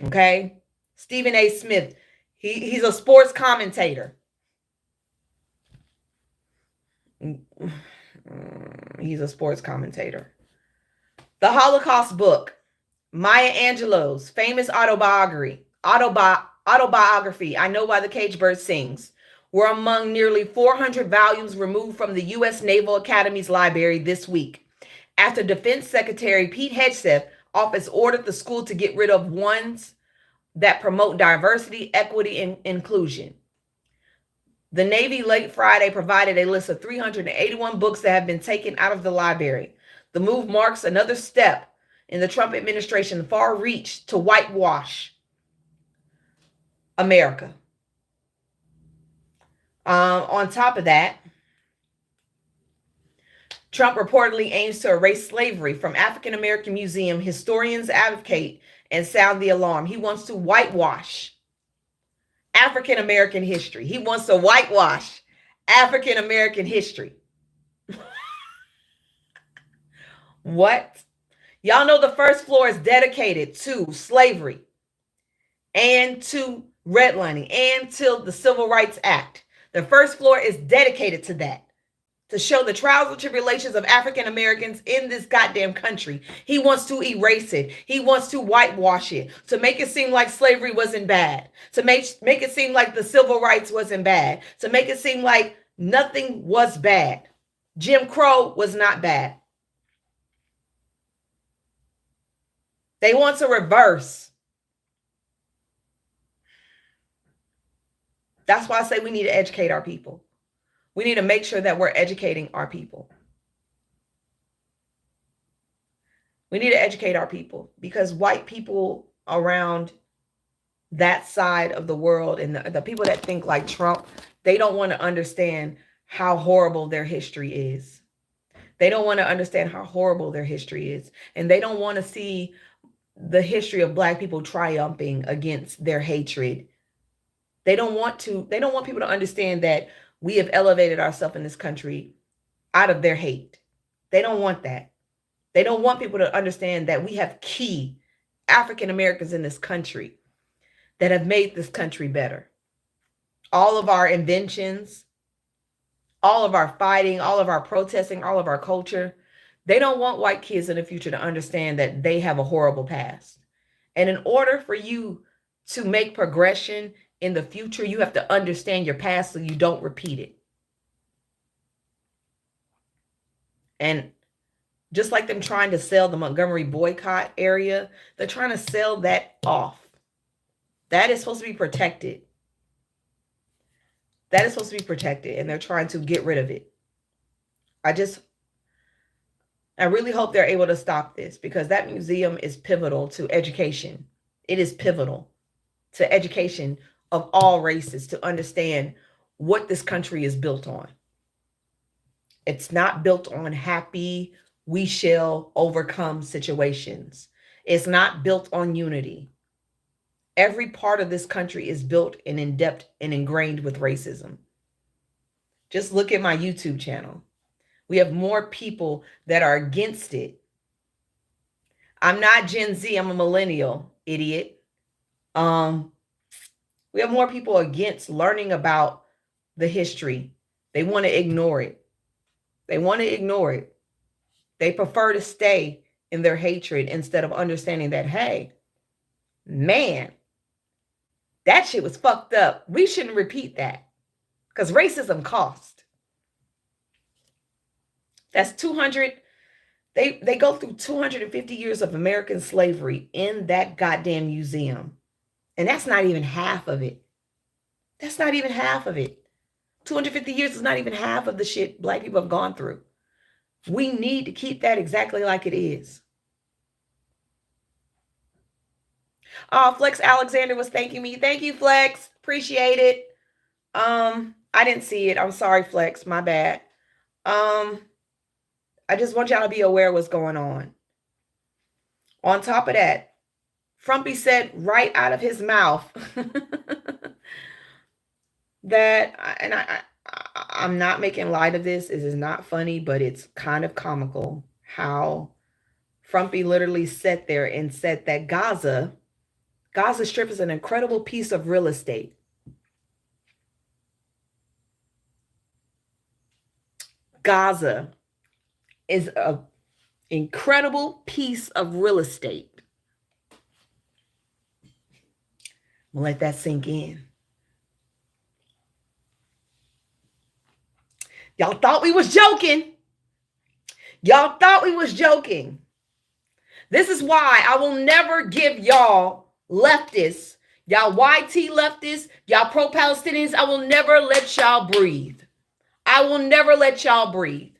Okay? Stephen A. Smith. He's a sports commentator. He's a sports commentator. The Holocaust book, Maya Angelou's famous autobiography, I Know Why the Caged Bird Sings, were among nearly 400 volumes removed from the U.S. Naval Academy's library this week, after Defense Secretary Pete Hegseth's office ordered the school to get rid of ones that promote diversity, equity, and inclusion. The Navy late Friday provided a list of 381 books that have been taken out of the library. The move marks another step in the Trump administration's far reach to whitewash America. On top of that, Trump reportedly aims to erase slavery from African American museum. Historians advocate and sound the alarm. He wants to whitewash African American history. He wants to whitewash African American history. What? Y'all know the first floor is dedicated to slavery and to redlining and to the Civil Rights Act. The first floor is dedicated to that, to show the trials and tribulations of African Americans in this goddamn country. He wants to erase it. He wants to whitewash it, to make it seem like slavery wasn't bad, to make it seem like the civil rights wasn't bad, to make it seem like nothing was bad. Jim Crow was not bad. They want to reverse. That's why I say we need to educate our people. We need to make sure that we're educating our people. We need to educate our people, because white people around that side of the world and the people that think like Trump, they don't want to understand how horrible their history is. They don't want to understand how horrible their history is. And they don't want to see the history of Black people triumphing against their hatred. They don't want people to understand that we have elevated ourselves in this country out of their hate. They don't want that. They don't want people to understand that we have key African Americans in this country that have made this country better. All of our inventions, all of our fighting, all of our protesting, all of our culture. They don't want white kids in the future to understand that they have a horrible past. And in order for you to make progression in the future, you have to understand your past so you don't repeat it. And just like them trying to sell the Montgomery boycott area, they're trying to sell that off. That is supposed to be protected. That is supposed to be protected, and they're trying to get rid of it. I really hope they're able to stop this, because that museum is pivotal to education. It is pivotal to education of all races, to understand what this country is built on. It's not built on happy, we shall overcome situations. It's not built on unity. Every part of this country is built and in depth and ingrained with racism. Just look at my YouTube channel. We have more people that are against it. I'm not Gen Z, I'm a millennial, idiot. We have more people against learning about the history. They want to ignore it. They want to ignore it. They prefer to stay in their hatred instead of understanding that, hey, man, that shit was fucked up. We shouldn't repeat that, because racism costs. That's 200. They go through 250 years of American slavery in that goddamn museum. And that's not even half of it. That's not even half of it. 250 years is not even half of the shit Black people have gone through. We need to keep that exactly like it is. Oh, Flex Alexander was thanking me. Thank you, Flex. Appreciate it. I didn't see it. I'm sorry, Flex. My bad. I just want y'all to be aware of what's going on. On top of that, Frumpy said right out of his mouth that, and I'm not making light of this. It is not funny, but it's kind of comical how Frumpy literally sat there and said that Gaza Strip is an incredible piece of real estate. Gaza is an incredible piece of real estate. We'll let that sink in. Y'all thought we was joking. Y'all thought we was joking. This is why I will never give y'all leftists Y'all YT leftists, y'all pro-Palestinians, I will never let y'all breathe. I will never let y'all breathe.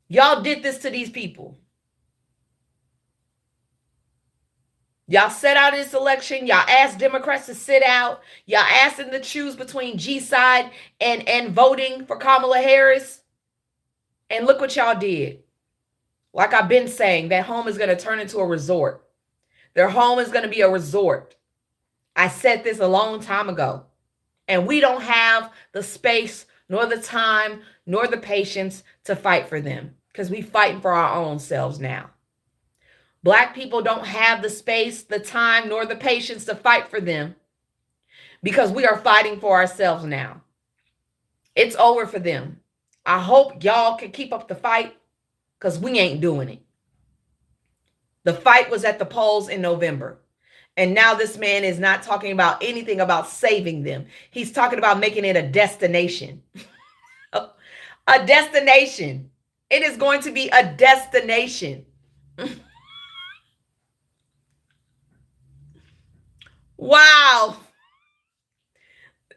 Y'all did this to these people. Y'all set out this election. Y'all asked Democrats to sit out. Y'all asked them to choose between G-side and voting for Kamala Harris. And look what y'all did. Like I've been saying, that home is going to turn into a resort. Their home is going to be a resort. I said this a long time ago. And we don't have the space, nor the time, nor the patience to fight for them. Because we fighting for our own selves now. Black people don't have the space, the time, nor the patience to fight for them. Because we are fighting for ourselves now. It's over for them. I hope y'all can keep up the fight. Because we ain't doing it. The fight was at the polls in November. And now this man is not talking about anything about saving them. He's talking about making it a destination. A destination. It is going to be a destination. Wow.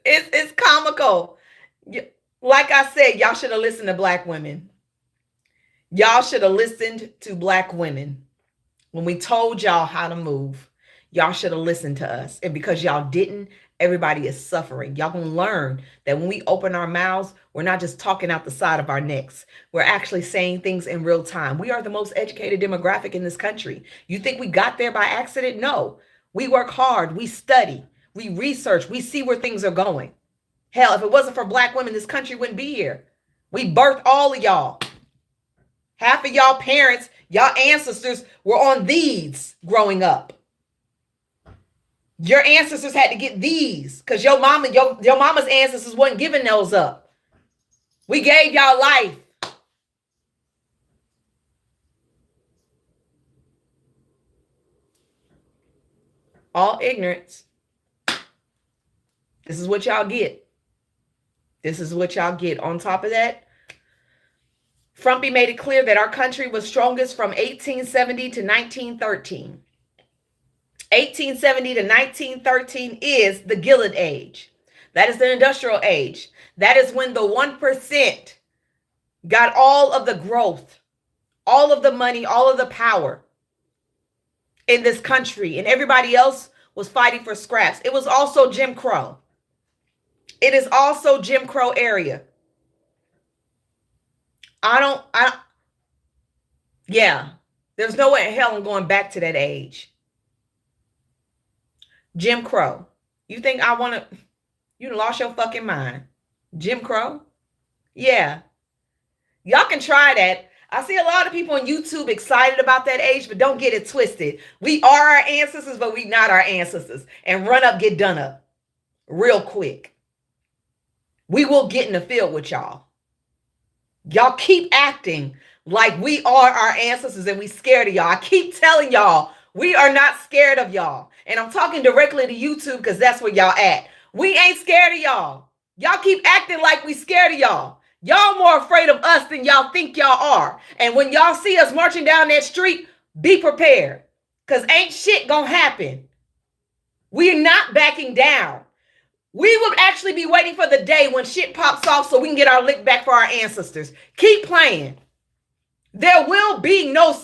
It's comical. Like I said, y'all should have listened to black women. Y'all should have listened to black women. When we told y'all how to move, y'all should have listened to us. And because y'all didn't, everybody is suffering. Y'all gonna learn that when we open our mouths, we're not just talking out the side of our necks. We're actually saying things in real time. We are the most educated demographic in this country. You think we got there by accident? No. We work hard. We study. We research. We see where things are going. Hell, if it wasn't for black women, this country wouldn't be here. We birthed all of y'all. Half of y'all parents, y'all ancestors were on these growing up. Your ancestors had to get these because your mama's ancestors wasn't giving those up. We gave y'all life. All ignorance. This is what y'all get. This is what y'all get. On top of that, Frumpy made it clear that our country was strongest from 1870 to 1913. 1870 to 1913 is the Gilded Age. That is the industrial age. That is when the 1% got all of the growth, all of the money, all of the power in this country, and everybody else was fighting for scraps. It was also Jim Crow. It is also Jim Crow area. Yeah, there's no way in hell I'm going back to that age. Jim Crow. You think I want to, you lost your fucking mind. Jim Crow? Yeah. Y'all can try that. I see a lot of people on YouTube excited about that age, but don't get it twisted. We are our ancestors, but we not our ancestors. And run up, get done up real quick. We will get in the field with y'all. Y'all keep acting like we are our ancestors and we scared of y'all. I keep telling y'all, we are not scared of y'all. And I'm talking directly to YouTube because that's where y'all at. We ain't scared of y'all. Y'all keep acting like we scared of y'all. Y'all more afraid of us than y'all think y'all are. And when y'all see us marching down that street, be prepared. Because ain't shit gonna happen. We're not backing down. We will actually be waiting for the day when shit pops off so we can get our lick back for our ancestors. Keep playing. There will be no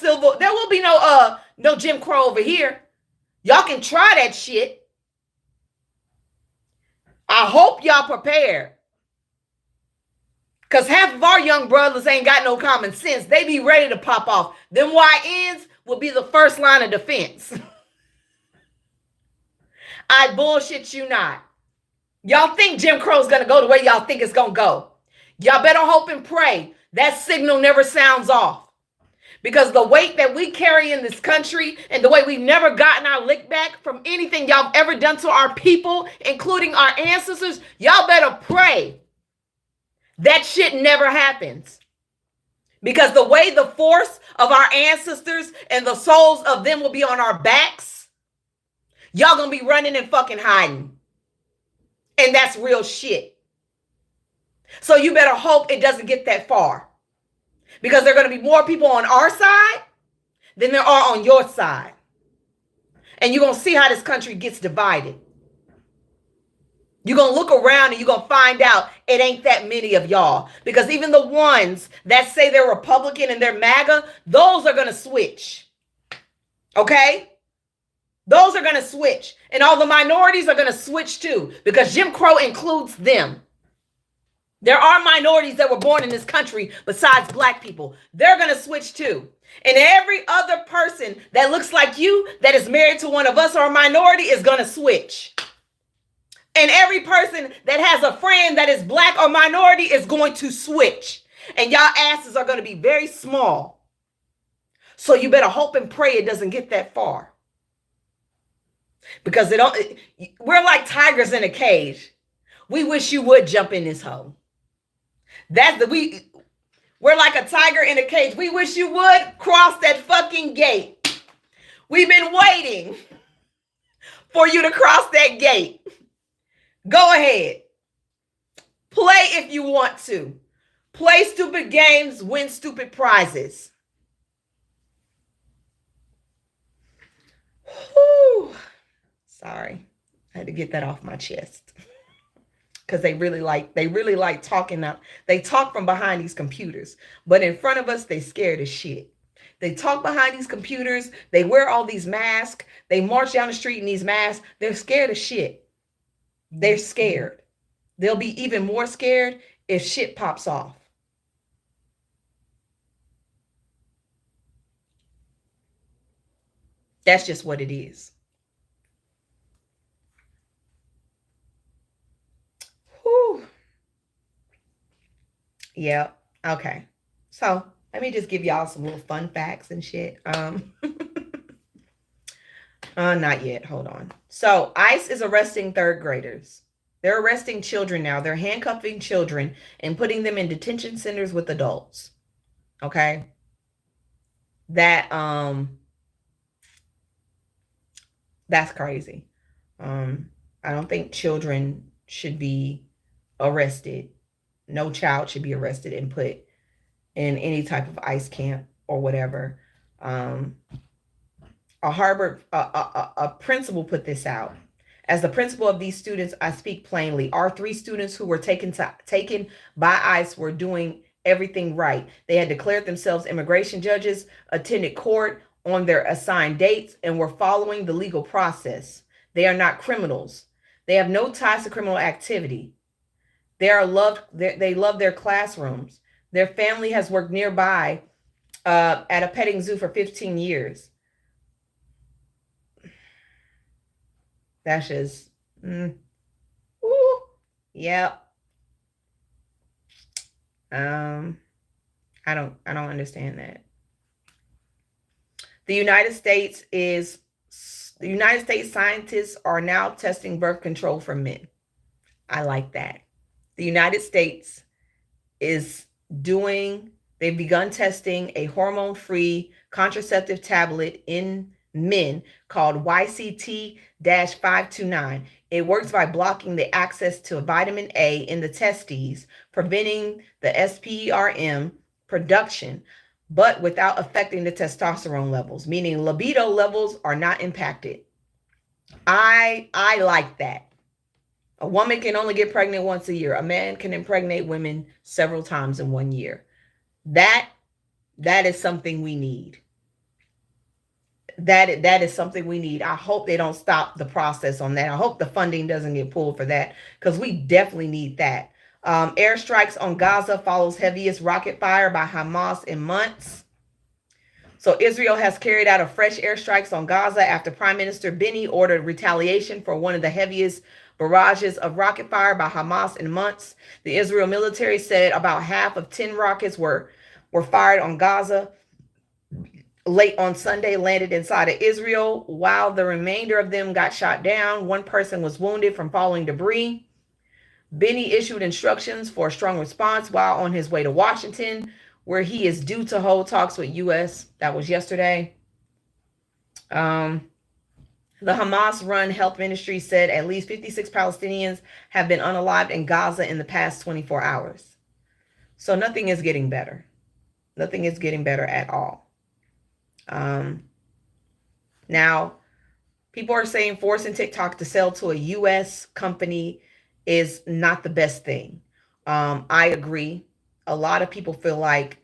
no Jim Crow over here. Y'all can try that shit. I hope y'all prepared. Because half of our young brothers ain't got no common sense. They be ready to pop off. Them YNs will be the first line of defense. I bullshit you not. Y'all think Jim Crow's going to go the way y'all think it's going to go. Y'all better hope and pray that signal never sounds off. Because the weight that we carry in this country and the way we've never gotten our lick back from anything y'all ever done to our people, including our ancestors, y'all better pray that shit never happens. Because the way the force of our ancestors and the souls of them will be on our backs, y'all going to be running and fucking hiding. And that's real shit. So you better hope it doesn't get that far. Because there are going to be more people on our side than there are on your side. And you're going to see how this country gets divided. You're going to look around and you're going to find out it ain't that many of y'all. Because even the ones that say they're Republican and they're MAGA, those are going to switch. Okay? Those are going to switch. And all the minorities are going to switch too. Because Jim Crow includes them. There are minorities that were born in this country besides black people. They're going to switch too. And every other person that looks like you that is married to one of us or a minority is going to switch. And every person that has a friend that is black or minority is going to switch. And y'all asses are going to be very small. So you better hope and pray it doesn't get that far. Because we're like tigers in a cage. We wish you would jump in this hole. We're like a tiger in a cage. We wish you would cross that fucking gate. We've been waiting for you to cross that gate. Go ahead. Play if you want to. Play stupid games, win stupid prizes. Whew. Sorry. I had to get that off my chest. Because they really like talking out. They talk from behind these computers. But in front of us, they scared as shit. They talk behind these computers. They wear all these masks. They march down the street in these masks. They're scared as shit. They're scared. They'll be even more scared if shit pops off. That's just what it is. Whew. Yeah. Okay. So let me just give y'all some little fun facts and shit. Not yet. Hold on. So ICE is arresting third graders. They're arresting children now. They're handcuffing children and putting them in detention centers with adults. Okay. That's crazy. I don't think children should be arrested. No child should be arrested and put in any type of ICE camp or whatever. A principal put this out. As the principal of these students, I speak plainly. Our 3 students who were taken by ICE were doing everything right. They had declared themselves immigration judges, attended court on their assigned dates, and were following the legal process. They are not criminals. They have no ties to criminal activity. They love their classrooms. Their family has worked nearby at a petting zoo for 15 years. That's just, yep. I don't understand that. The United States scientists are now testing birth control for men. I like that. The United States they've begun testing a hormone-free contraceptive tablet in men called YCT-529. It works by blocking the access to vitamin A in the testes, preventing the sperm production, but without affecting the testosterone levels, meaning libido levels are not impacted. I like that. A woman can only get pregnant once a year. A man can impregnate women several times in 1 year. That is something we need. That is something we need. I hope they don't stop the process on that. I hope the funding doesn't get pulled for that, because we definitely need that. Airstrikes on Gaza follows heaviest rocket fire by Hamas in months. So Israel has carried out a fresh airstrikes on Gaza after Prime Minister Benny ordered retaliation for one of the heaviest barrages of rocket fire by Hamas in months. The Israel military said about half of 10 rockets were fired on Gaza late on Sunday, landed inside of Israel, while the remainder of them got shot down. One person was wounded from falling debris. Benny issued instructions for a strong response while on his way to Washington, where he is due to hold talks with U.S. That was yesterday. The Hamas-run health ministry said at least 56 Palestinians have been unalived in Gaza in the past 24 hours. So nothing is getting better. Nothing is getting better at all. Now, People are saying forcing TikTok to sell to a U.S. company is not the best thing. I agree. A lot of people feel like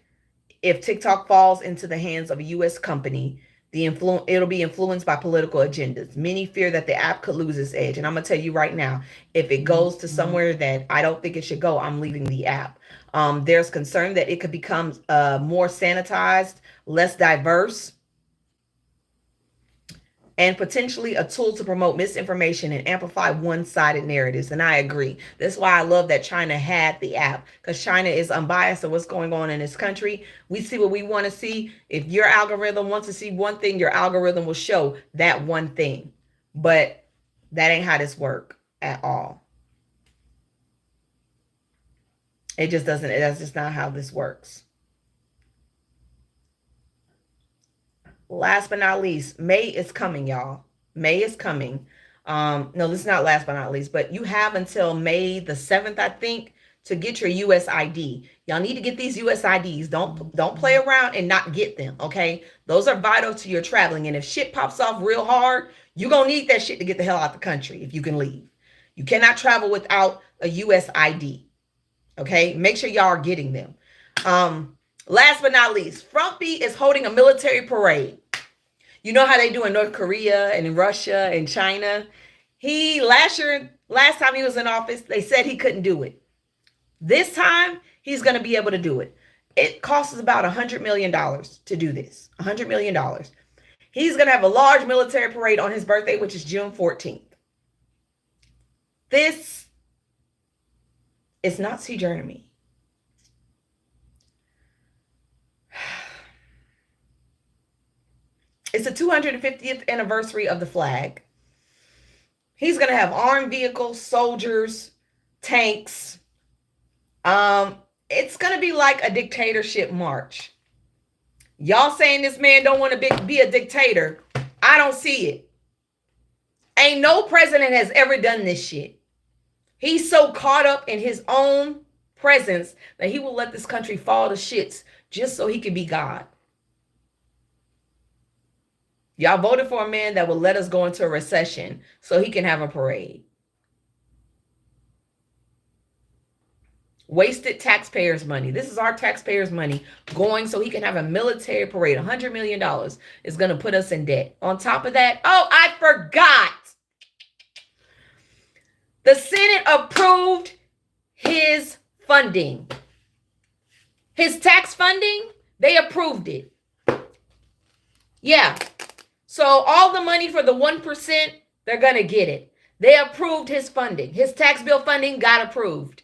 if TikTok falls into the hands of a U.S. company, it'll be influenced by political agendas. Many fear that the app could lose its edge. And I'm going to tell you right now, if it goes to somewhere that I don't think it should go, I'm leaving the app. There's concern that it could become more sanitized, less diverse, and potentially a tool to promote misinformation and amplify one-sided narratives. And I agree. That's why I love that China had the app, because China is unbiased of what's going on in this country. We see what we want to see. If your algorithm wants to see one thing, your algorithm will show that one thing. But that ain't how this works at all. It just doesn't. That's just not how this works. Last but not least, May is coming, y'all. May is coming. No, this is not last but not least, but you have until May the 7th, I think, to get your US ID. Y'all need to get these US IDs. Don't play around and not get them, okay? Those are vital to your traveling. And if shit pops off real hard, you're going to need that shit to get the hell out the country if you can leave. You cannot travel without a US ID, okay? Make sure y'all are getting them. Last but not least, Frumpy is holding a military parade. You know how they do in North Korea and in Russia and China? Last time he was in office, they said he couldn't do it. This time, he's going to be able to do it. It costs about $100 million to do this. $100 million. He's going to have a large military parade on his birthday, which is June 14th. This is Nazi Germany. It's the 250th anniversary of the flag. He's going to have armed vehicles, soldiers, tanks. It's going to be like a dictatorship march. Y'all saying this man don't want to be a dictator. I don't see it. Ain't no president has ever done this shit. He's so caught up in his own presence that he will let this country fall to shits just so he can be God. Y'all voted for a man that will let us go into a recession so he can have a parade. Wasted taxpayers' money. This is our taxpayers' money going so he can have a military parade. $100 million is going to put us in debt. On top of that, oh, I forgot. The Senate approved his funding. His tax funding, they approved it. Yeah. So all the money for the 1%, they're going to get it. They approved his funding. His tax bill funding got approved.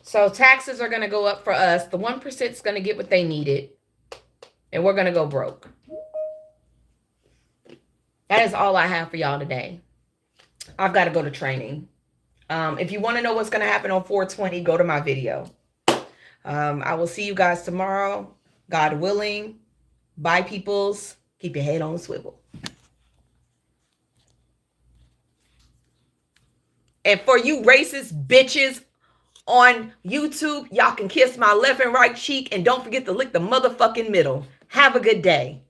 So taxes are going to go up for us. The 1% is going to get what they needed. And we're going to go broke. That is all I have for y'all today. I've got to go to training. If you want to know what's going to happen on 420, go to my video. I will see you guys tomorrow. God willing. Bye, peoples. Keep your head on the swivel. And for you racist bitches on YouTube, y'all can kiss my left and right cheek. And don't forget to lick the motherfucking middle. Have a good day.